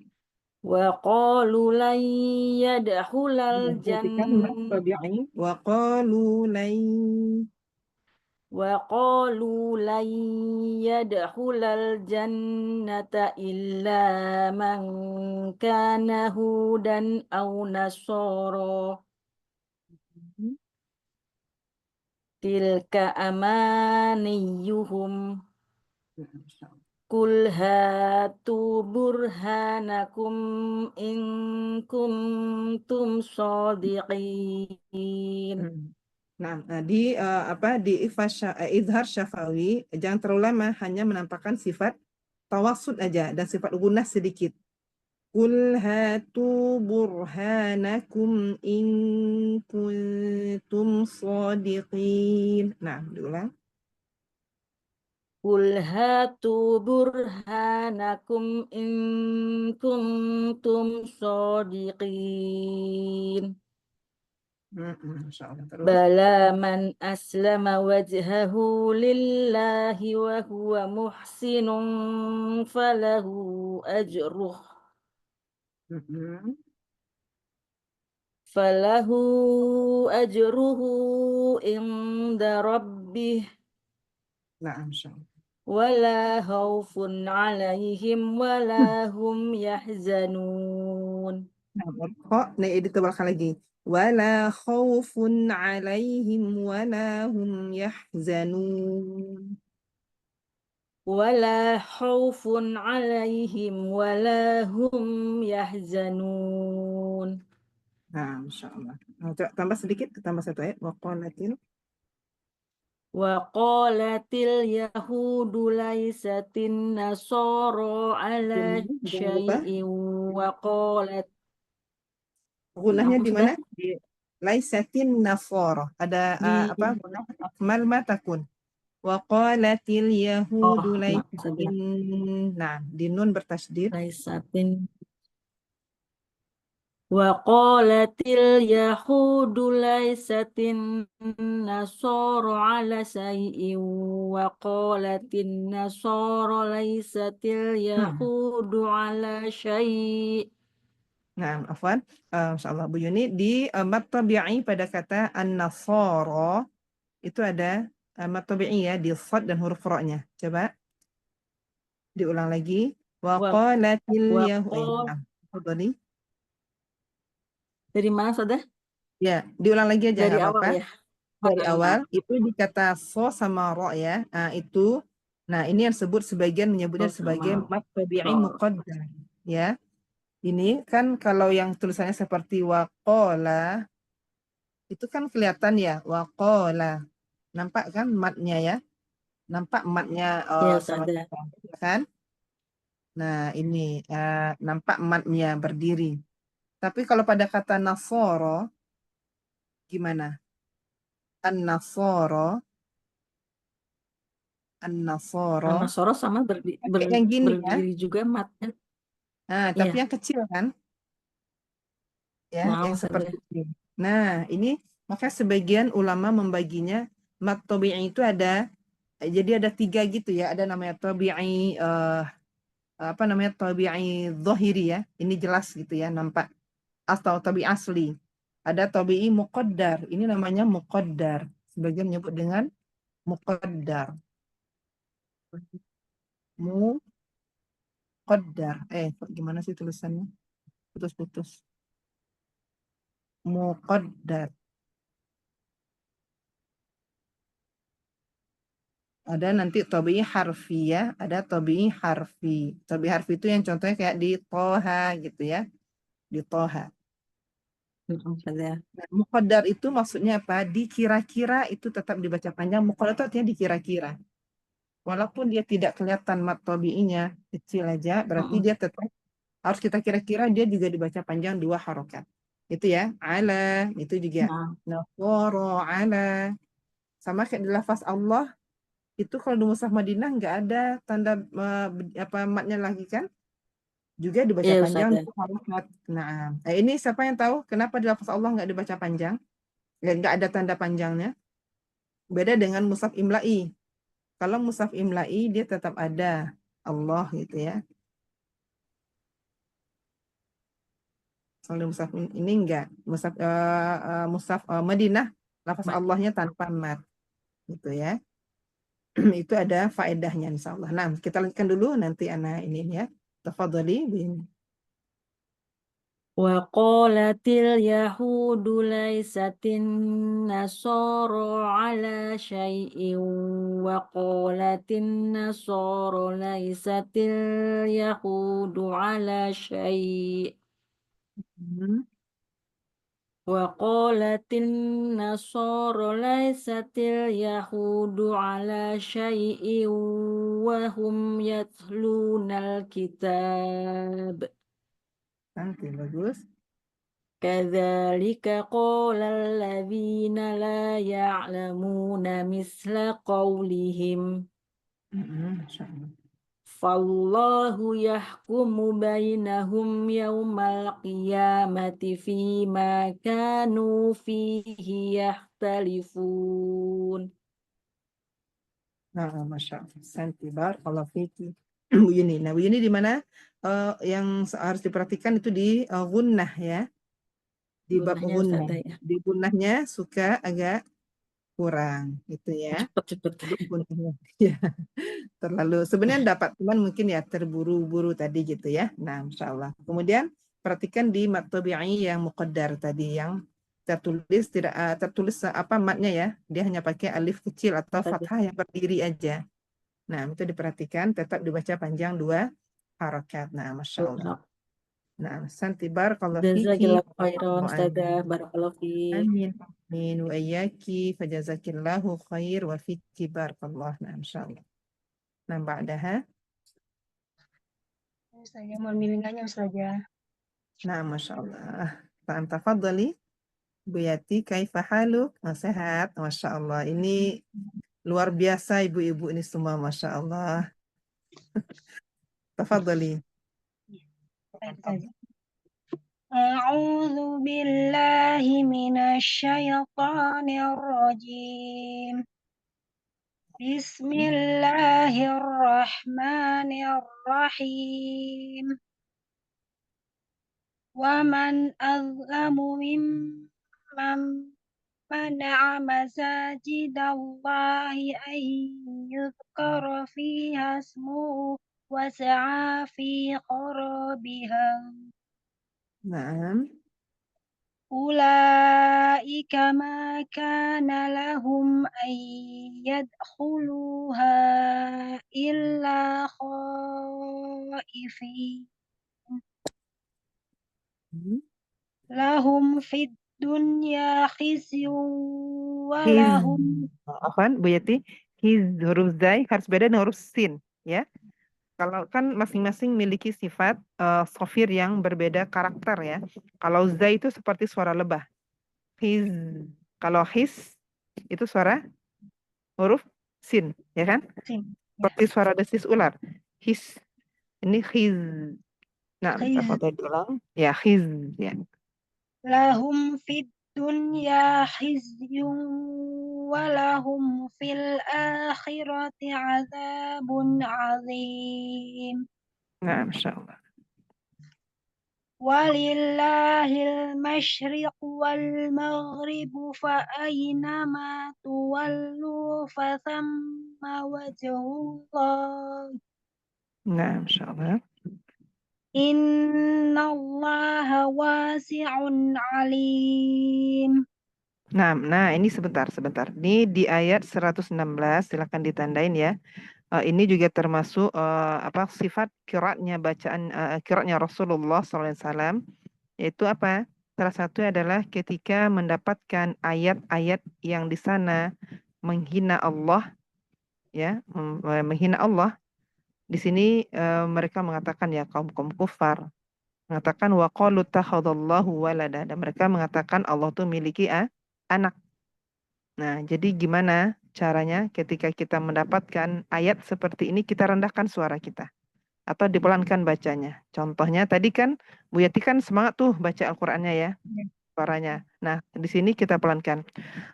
Wa qalu lan yadkhulal Perhatikan mat jannah tabi'i. Wa qalu lan. وقالوا لن يدخل الجنة إلا من كان هودا أو نصارى تلك أمانيهم قل هاتوا برهانكم إن كنتم صادقين. Nah, di izhar syafawi jangan terlalu lama, hanya menampakkan sifat tawassut aja dan sifat gunah sedikit. Qul hatu burhanakum in kuntum shadiqin. Nah, diulang. Qul hatu burhanakum in kuntum shadiqin. Insyaallah. Terus. Bala man aslama wajhahu lillahi wa huwa muhsinun falahu ajruh Mm-mm. falahu ajruhu inda rabbih Nah, insyaallah. wala khaufun alaihim wala hum yahzanun. Nah, nah, ditebalkan lagi. Wala khaufun alaihim wala hum yahzanun. Wala khaufun alaihim wala hum yahzanun. Nah, insyaallah. Nah, tambah sedikit, tambah satu ayat. Waqalatil. Wa qalatil yahudu laisatin nasara ala Jangan lupa syai'in wa qalat. gunanya Apa di sudah? mana? Di laisatin nasara. Ada Di gunah akmal ma takun. Wa qalatil yahudu sudah. laisatin. Nah, di nun bertasydid. Laisatin. Wa qalatil yahudu laisatin nasara ala syai'in wa qalatin nasara laisatil yahudu ala syai'. Nah, afwan. Insyaallah Bu Yuni di mat tabi'i pada kata an-nasara itu ada mat tabi'i ya di shad dan huruf ra-nya. Coba diulang lagi. Wa Wa qalatil wa yahudu. qal- Tafadhali. Dari mana sudah? Ya, diulang lagi aja Dari nggak awal apa-apa. ya. Dari Nah, awal itu di kata so sama ro ya. Itu nah ini yang sebut sebagian menyebutnya so sebagai sama mat tabi'i ro. muqaddam ya. Ini kan kalau yang tulisannya seperti waqala itu kan kelihatan ya waqala. Nampak kan matnya ya? Nampak matnya Ya sama sudah. kita kan? Nah, ini nampak matnya berdiri. Tapi kalau pada kata nasoro gimana? An-nasoro An-nasoro Nasoro sama pakai yang gini ya. berdiri juga matnya. Nah, tapi Iya. yang kecil kan? Ya, Mau yang saja. seperti ini. Nah, ini maka sebagian ulama membaginya mat tabi'i itu ada, jadi ada 3 gitu ya. Ada namanya tabi'i apa namanya tabi'i zahiri ya. Ini jelas gitu ya, nampak atau tabi'i asli. Ada tabi'i muqaddar. Ini namanya muqaddar. Sebagian menyebut dengan muqaddar. Muqaddar. Gimana sih tulisannya? Putus-putus. Muqaddar. Ada nanti tabi'i harfi ya, ada tabi'i harfi. Tabi'i harfi itu yang contohnya kayak di Toha gitu ya, di Toha. Ustazah. Nah, muqaddar itu maksudnya apa? Dikira-kira itu tetap dibaca panjang. Muqaddar itu artinya dikira-kira. Walaupun dia tidak kelihatan mat tabi'inya kecil aja, berarti dia tetap harus kita kira-kira dia juga dibaca panjang 2 harokat. Itu ya, ala, itu juga. Nah, Naforo, ala. Sama kayak di lafaz Allah, itu kalau di Mushaf Madinah nggak ada tanda apa matnya lagi kan? Juga dibaca iya panjang Ustazah. itu harokat. Nah, ini siapa yang tahu kenapa di lafaz Allah nggak dibaca panjang? Nggak ada tanda panjangnya. Beda dengan Mushaf Imla'i. Kalau Mushaf Imla'i dia tetap ada Allah gitu ya. Kalau Mushaf ini enggak. Mushaf Madinah lafaz Allahnya tanpa mat gitu ya. Itu ada faedahnya insyaallah. Nah, kita lanjutkan dulu nanti anak ini ya. Tafadhali bin. وقالت اليهود ليست النصارى على شيء وقالت النصارى ليست اليهود على شيء وقالت النصارى ليست اليهود على شيء وهم يتلون الكتاب Nanti bagus. كذلك قال الذين لا يعلمون مثل قولهم Masya Allah. فالله يحكم بينهم يوم القيامة فيما كانوا فيه يختلفون. Nah, Masya Allah. Santi barakallahu fiki. Bu Yuni. Nah, Bu Yuni di mana yang harus diperhatikan itu di gunnah ya. Di bab Gunanya gunnah. Ustazah ya. Di gunnahnya suka agak kurang gitu ya. Cepet-cepet. Gunnahnya. Ya. Terlalu sebenarnya dapat cuman mungkin ya terburu-buru tadi gitu ya. Nah, Masya Allah. Kemudian perhatikan di mat tabi'i yang muqaddar tadi yang tertulis tidak tertulis apa matnya ya. Dia hanya pakai alif kecil atau fathah yang berdiri aja. Nah, itu diperhatikan tetap dibaca panjang 2 harakat. Nah, Masya Allah. Nah, santi barakallahu fiki. Jazakillahu khairan Ustazah. Barakallahu fiik. Amin. Amin. Wa iyyaki fajazakillahu khair wa fiki barakallah. Nah, Masya Allah. Nah, ba'daha. Saya mau milihnya Ustazah. Nah, Masya Allah. Tafadhali. Bu Yati, kaifa haluk? Sehat, Masya Allah. Ini luar biasa ibu-ibu ini semua, Masya Allah. Tafadhali. أعوذ بالله من الشيطان الرجيم بسم الله الرحمن الرحيم ومن أظلم ممن منع مساجد الله أن يذكر فيها اسمه وسعى في خرابها Naam. أولئك ما كان لهم أن يدخلوها إلا خائفين لهم في الدنيا خزي ولهم Afwan, Bu Yati, huruf zai harus beda dengan huruf sin, ya. Kalau kan masing-masing memiliki sifat sofir yang berbeda karakter ya. Kalau zai itu seperti suara lebah. Hiz. Kalau his itu suara huruf sin, ya kan? sin. Seperti suara desis ular. His. Ini hiz. Nah, Khiz. apa tadi ulang? Ya, hiz. Ya. Lahum fid الدنيا خزي ولهم في الآخرة عذاب عظيم نعم إن شاء الله. ولله المشرق والمغرب فأينما تولوا فثم وجه الله نعم إن شاء الله. إن الله واسع عليم. Nah ini sebentar. Ini di ayat 116, silakan ditandain ya. Ini juga termasuk sifat qiraatnya bacaan qiraatnya Rasulullah SAW, yaitu apa? Salah satu adalah ketika mendapatkan ayat-ayat yang di sana menghina Allah, ya, menghina Allah. Di sini mereka mengatakan ya kaum kufar mengatakan wa qalu takhadallahu walada, dan mereka mengatakan Allah tuh miliki anak. Nah, jadi gimana caranya ketika kita mendapatkan ayat seperti ini, kita rendahkan suara kita atau dipelankan bacanya. Contohnya tadi kan Bu Yati kan semangat tuh baca Al-Qur'annya ya, suaranya. Nah, di sini kita pelankan.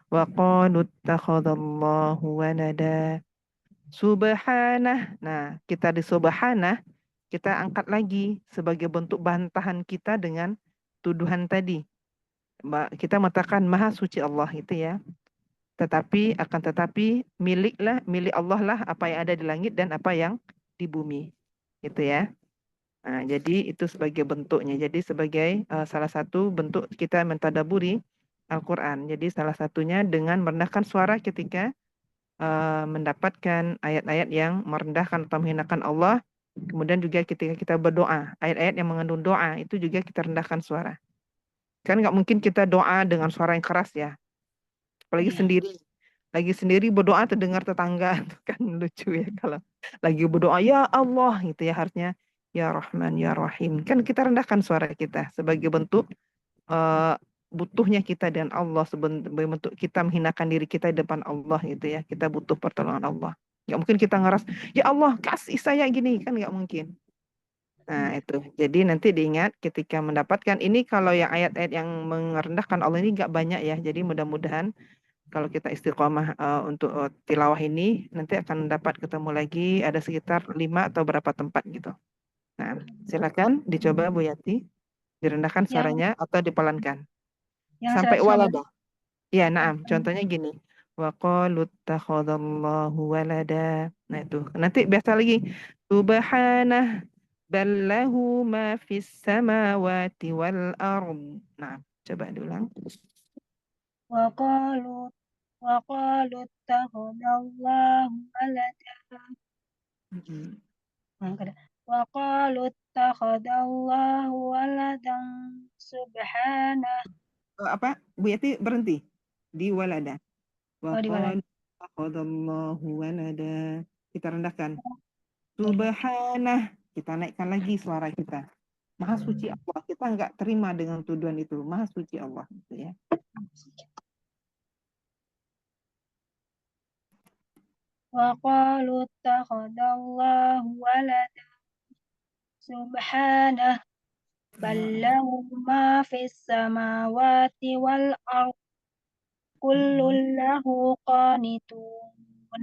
Wa qalu takhadallahu walada. Subhanah. Nah, kita di subhanah, kita angkat lagi sebagai bentuk bantahan kita dengan tuduhan tadi. Kita mengatakan maha suci Allah itu ya. Tetapi milik Allah lah apa yang ada di langit dan apa yang di bumi. Gitu ya. Nah, jadi itu sebagai bentuknya. Jadi sebagai salah satu bentuk kita mentadaburi Al-Qur'an. Jadi salah satunya dengan merendahkan suara ketika mendapatkan ayat-ayat yang merendahkan atau menghinakan Allah. Kemudian juga ketika kita berdoa, ayat-ayat yang mengandung doa itu juga kita rendahkan suara. Kan nggak mungkin kita doa dengan suara yang keras ya. Apalagi sendiri. Lagi sendiri berdoa terdengar tetangga. Kan lucu ya kalau lagi berdoa ya Allah gitu ya, harusnya ya Rahman ya Rahim. Kan kita rendahkan suara kita sebagai bentuk butuhnya kita dan Allah, sebagai bentuk kita menghinakan diri kita di depan Allah gitu ya. Kita butuh pertolongan Allah. Nggak mungkin kita ngeras, ya Allah kasih saya gini, kan nggak mungkin. Nah itu, jadi nanti diingat ketika mendapatkan ini, kalau yang ayat-ayat yang merendahkan Allah ini nggak banyak ya. Jadi mudah-mudahan kalau kita istiqomah untuk tilawah ini, nanti akan dapat ketemu lagi ada sekitar 5 atau berapa tempat gitu. Nah silakan dicoba Bu Yati, direndahkan suaranya atau dipelankan. Sampai walada. Ya, naam. Contohnya gini. Wa qalu takhadallahu walada. Nah, itu. Nanti biasa lagi. Subhanah ballahu ma fis samawati wal ard. Nah, coba diulang. وقالوا اتخذ الله ولدا وقالوا اتخذ الله ولدا سبحانه. Apa? Bu Yati berhenti di walada. Wa di walada. qalu takhadallahu walada. Kita rendahkan. Subhanah. Kita naikkan lagi suara kita. Maha suci Allah. Kita nggak terima dengan tuduhan itu. Maha suci Allah. Gitu ya. وقالوا اتخذ الله ولدا سبحانه بل له ما في السماوات والأرض كل له قانتون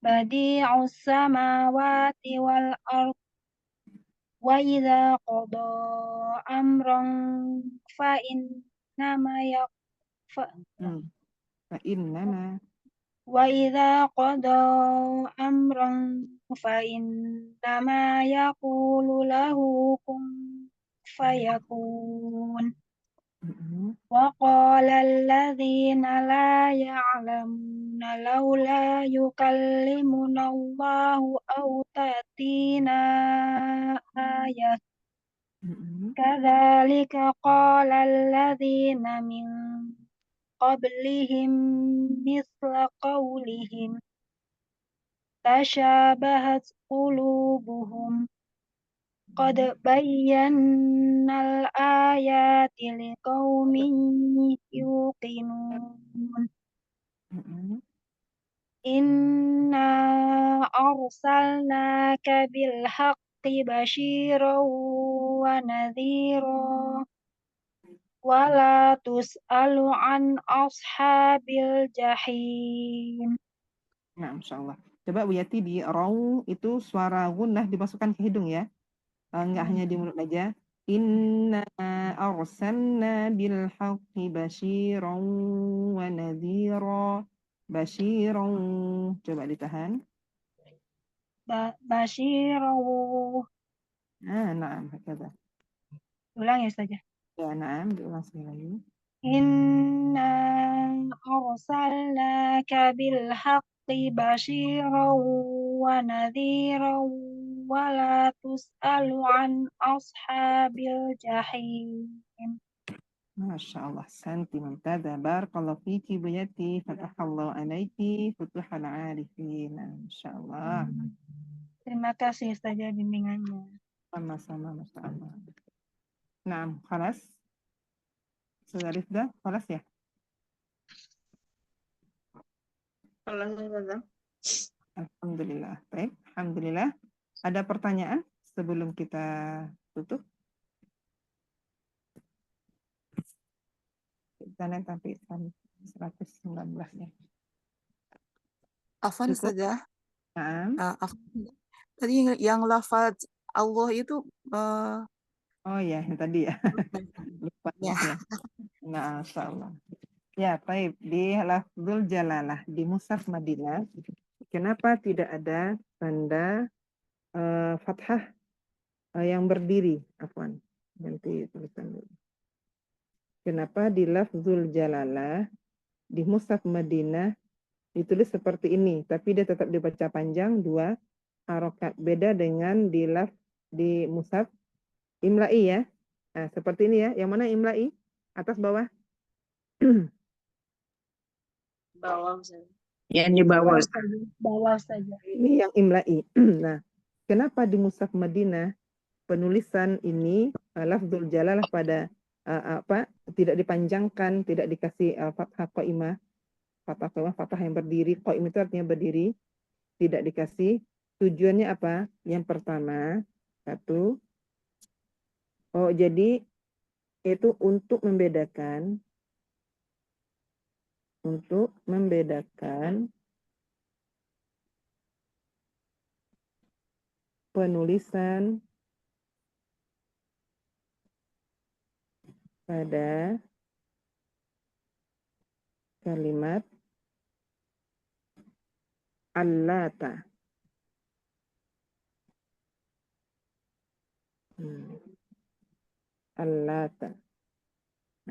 بديع السماوات والأرض وإذا قضى أمرا وإذا قضى أمرا فإنما يقول له كن فيكون وقال الذين لا يعلمون لولا يكلمنا الله أو تأتينا آية كذلك قال الذين من قبلهم مثل قولهم تشابهت قلوبهم قد بينا الآيات لقوم يوقنون إنا أرسلناك بالحق بشيرا ونذيرا wala tus'alu an ashabil jahim. Nah, Masya Allah. Coba Bu Yati di raw itu suara gunnah dimasukkan ke hidung ya. Enggak hanya di mulut aja. Inna arsalna bil haqqi basyiran wa nadhira. Basyiran. Coba ditahan. Basyiran. Na'am, hakadha. Ulang ya saja. Ya, na'am, diulang sekali lagi. Inna arsalnaka bil haqqi basyiran wa nadhiran wa la tus'alu an ashabil jahim. Masya Allah, santi mumtaza. Barakallahu fiki Bu Yati. Fatahallahu alaiki. Futuhal arifin. Masya Allah. Terima kasih saja bimbingannya. Sama-sama, Masya Allah. Nah, khalas. Sudah Rifda, khalas ya? Kalau Ustazah. Alhamdulillah. Baik, Alhamdulillah. Ada pertanyaan sebelum kita tutup? Kita nanti sampai 119 ya. Afwan Cukup? Ustazah. Nah. Tadi yang lafaz Allah itu Oh ya, yang tadi ya. Lupa ya. ya. Nah, Masya Allah. Ya, baik. Di lafzul jalalah di Mushaf Madinah, kenapa tidak ada tanda fathah yang berdiri? Afwan. Ganti tulisan dulu. Kenapa di lafzul jalalah di Mushaf Madinah ditulis seperti ini, tapi dia tetap dibaca panjang 2 harokat. Beda dengan di Mushaf Imla'i ya. Nah, seperti ini ya. Yang mana Imla'i? Atas bawah? Bawah Ustazah. Yang di bawah Ustaz. Bawah saja. Ini yang Imla'i. Nah, kenapa di Mushaf Madinah penulisan ini lafzul jalalah pada tidak dipanjangkan, tidak dikasih fathah qaimah, fathah yang berdiri, qaim itu artinya berdiri, tidak dikasih. Tujuannya apa? Yang pertama, jadi itu untuk membedakan penulisan pada kalimat allata. Allata.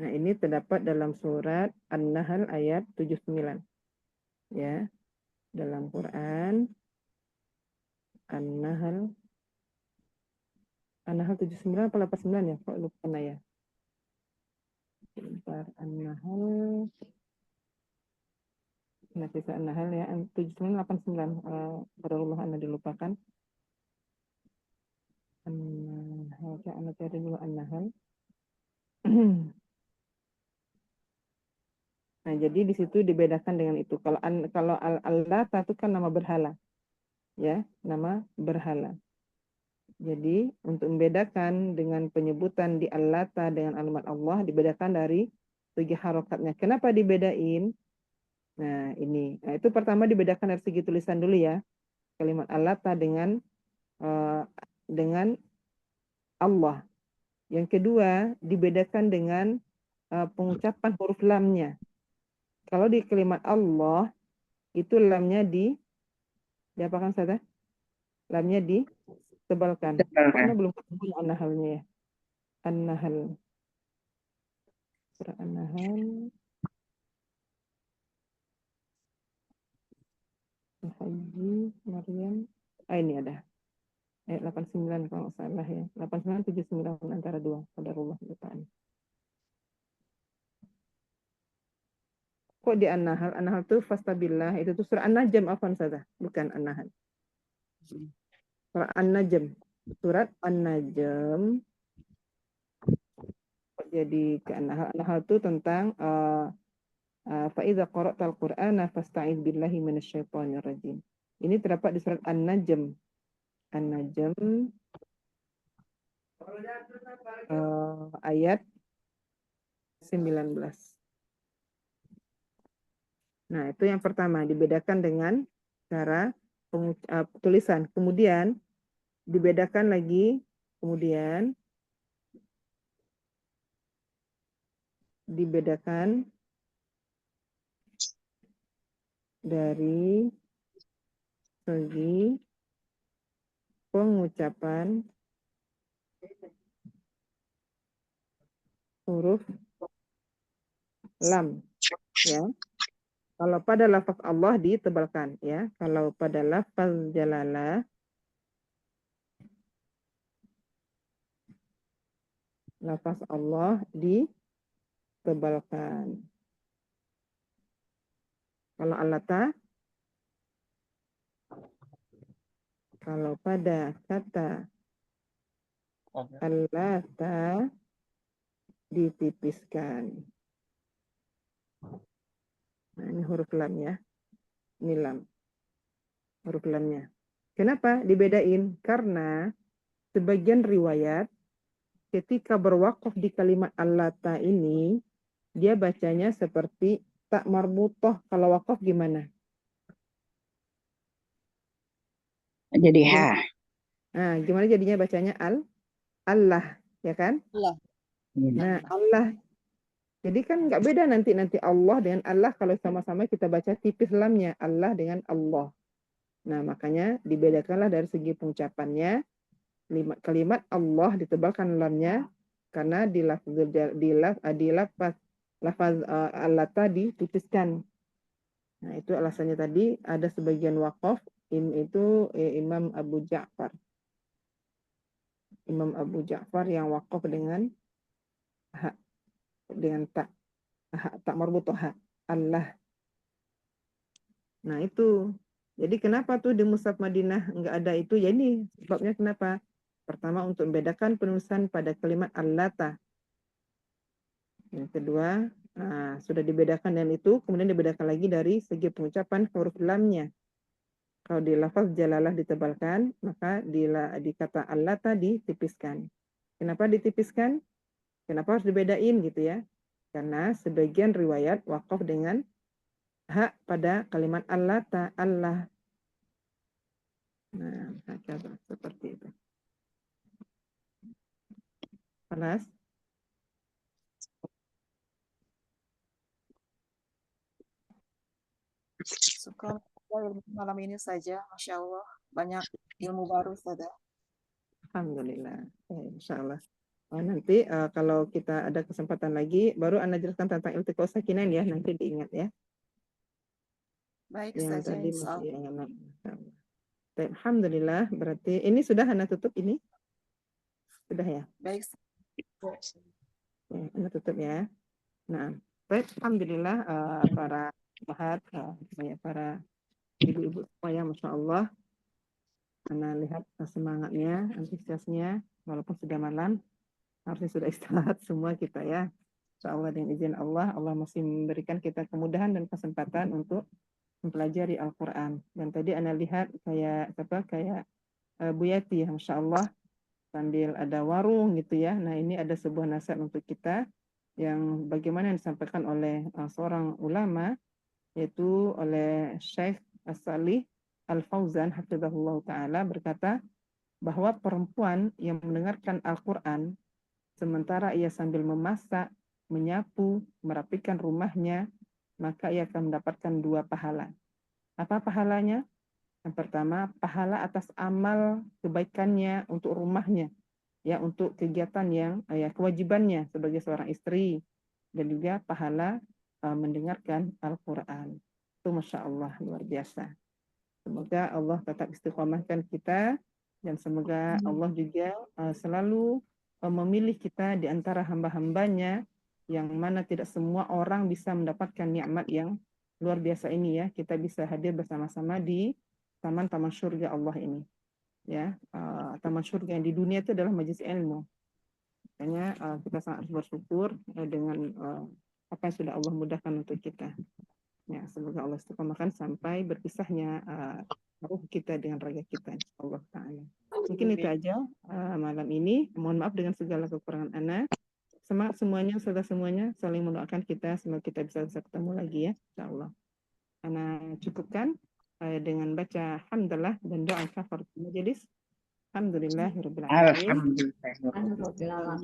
Nah, ini terdapat dalam surat An-Nahl ayat 79. Ya. Dalam Quran An-Nahl 79 atau 89 ya? Kok lupa ya? Sebentar, An-Nahl. Nah, kisah An-Nahl ya, 79 89. Barallah Anda dilupakan. An-Nahl, Anda cari dulu An-Nahl. Nah, jadi di situ dibedakan dengan itu. Kalau Al-Lata itu kan nama berhala. Ya, nama berhala. Jadi, untuk membedakan dengan penyebutan di Al-Lata dengan alamat Allah, dibedakan dari segi harokatnya. Kenapa dibedain? Nah, ini. Nah, itu pertama dibedakan dari segi tulisan dulu ya. Kalimat Al-Lata dengan Allah. Yang kedua, dibedakan dengan pengucapan huruf lamnya. Kalau di kalimat Allah, itu lamnya diapakan saja? Lamnya ditebalkan. Karena belum ketemu An-Nahlnya ya. An-Nahl. Surah An-Nahl. Al-Haji, Maryam. Ini ada. Ayat 89 kalau nggak salah ya. 89, 79 antara dua. Qadarullah lupaan. Kok di An-Nahl? An-Nahl itu fastabillah. Itu tuh surah An-Najm afwan saja. Bukan An-Nahl. Surah An-Najm. Surat An-Najm. Jadi ke An-Nahl. An-Nahl itu tentang fa'idha qara'tal Qur'ana fasta'idz billahi minasyaitonir rajim. Ini terdapat di surat An-Najm. An-Najm ayat 19. Nah, itu yang pertama, dibedakan dengan cara tulisan. Kemudian dibedakan lagi, kemudian dibedakan dari segi pengucapan huruf lam, ya. Kalau pada lafaz Allah ditebalkan, ya. Kalau pada lafaz jalalah, lafaz Allah ditebalkan. Kalau Allata, kalau pada kata Allata ditipiskan. Nah, ini huruf lam ya. Ini lam. Huruf lamnya. Kenapa dibedain? Karena sebagian riwayat ketika berwakaf di kalimat Allata ini, dia bacanya seperti tak marbutoh. Kalau wakaf gimana? Jadi H. Nah, gimana jadinya bacanya Allah, ya kan? Allah. Nah, Allah. Jadi kan nggak beda nanti Allah dengan Allah kalau sama-sama kita baca tipis lamnya, Allah dengan Allah. Nah, makanya dibedakanlah dari segi pengucapannya. Kalimat Allah ditebalkan lamnya karena di lafaz Allata ditipiskan. Nah, itu alasannya tadi ada sebagian wakaf itu Imam Abu Ja'far. Imam Abu Ja'far yang wakaf dengan ha, dengan tak marbutoh ha, Allah. Nah, itu. Jadi kenapa tuh di Mushaf Madinah nggak ada itu? Ya ini sebabnya kenapa? Pertama untuk membedakan penulisan pada kalimat Allata. Yang kedua, sudah dibedakan dengan itu, kemudian dibedakan lagi dari segi pengucapan huruf lamnya. Kalau di lafaz jalalah ditebalkan, maka di kata Allata ditipiskan. Kenapa ditipiskan? Kenapa harus dibedain gitu ya? Karena sebagian riwayat wakaf dengan hak pada kalimat Allata, Allah. Nah, seperti itu. Panas? Suka malam ini saja, Masya Allah. Banyak ilmu baru saja. Alhamdulillah. Insya Allah. Nanti kalau kita ada kesempatan lagi, baru Anda jelaskan tentang iltiqo sakinan ya, nanti diingat ya. Baik Yang saja, tadi insya masih Allah. Alhamdulillah, berarti ini sudah Anda tutup ini? Sudah ya? Baik. Anda tutup ya. Nah, baik, alhamdulillah para mahat, para ibu-ibu semua ya, Masya Allah. Anda lihat semangatnya, antusiasnya, walaupun sudah malam, harusnya sudah istirahat semua kita ya. Insya Allah dengan izin Allah, Allah masih memberikan kita kemudahan dan kesempatan untuk mempelajari Al-Quran. Dan tadi Anda lihat kayak Bu Yati, Masya Allah, sambil ada warung gitu ya. Nah, ini ada sebuah nasihat untuk kita yang bagaimana yang disampaikan oleh seorang ulama, yaitu oleh Syekh As-Salih Al-Fauzan hafizahullah ta'ala, berkata bahwa perempuan yang mendengarkan Al-Quran sementara ia sambil memasak, menyapu, merapikan rumahnya, maka ia akan mendapatkan 2 pahala. Apa pahalanya? Yang pertama, pahala atas amal kebaikannya untuk rumahnya, ya, untuk kegiatan yang kewajibannya sebagai seorang istri, dan juga pahala mendengarkan Al-Quran. Itu Masya Allah, luar biasa. Semoga Allah tetap istiqomahkan kita, dan semoga Allah juga selalu memilih kita di antara hamba-hambanya, yang mana tidak semua orang bisa mendapatkan nikmat yang luar biasa ini ya. Kita bisa hadir bersama-sama di taman-taman surga Allah ini. Ya, taman surga yang di dunia itu adalah majelis ilmu. Makanya kita sangat bersyukur dengan apa yang sudah Allah mudahkan untuk kita. Ya, semoga Allah istiqomahkan sampai berpisahnya ruh kita dengan raga kita, insyaallah ta'ala. Mungkin itu aja malam ini. Mohon maaf dengan segala kekurangan ana. Semangat semuanya, saudara semuanya, saling mendoakan kita, semoga kita bisa ketemu lagi ya, insyaallah. Ana cukupkan dengan baca hamdalah dan doa kafaratul majelis. Alhamdulillahirabbil alamin. Alhamdulillah.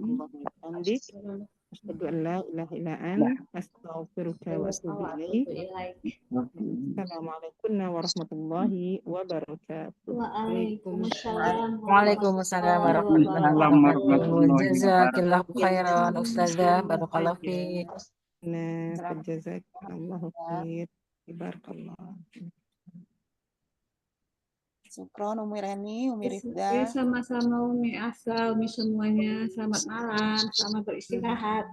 Asyhadu an la ilaha illa anta astaghfiruka wa atubu ilaik. Assalamualaikum warahmatullahi wabarakatuh. Waalaikumsalam Waalaikumsalam warahmatullahi wabarakatuh. Jazakillahu khairan Ustazah, barakallahu fiik. Nah, jazakallahu khair. Barakallah. Syukron Umi Reni, Umi Rifda. Ya, sama-sama Umi Asa, Umi semuanya. Selamat malam, selamat beristirahat.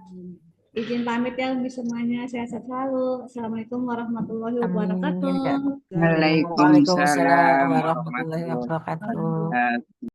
Izin pamit ya Umi semuanya, sehat selalu. Assalamualaikum warahmatullahi wabarakatuh. Waalaikumsalam Waalaikumsalam warahmatullahi warahmatullahi wabarakatuh. wabarakatuh.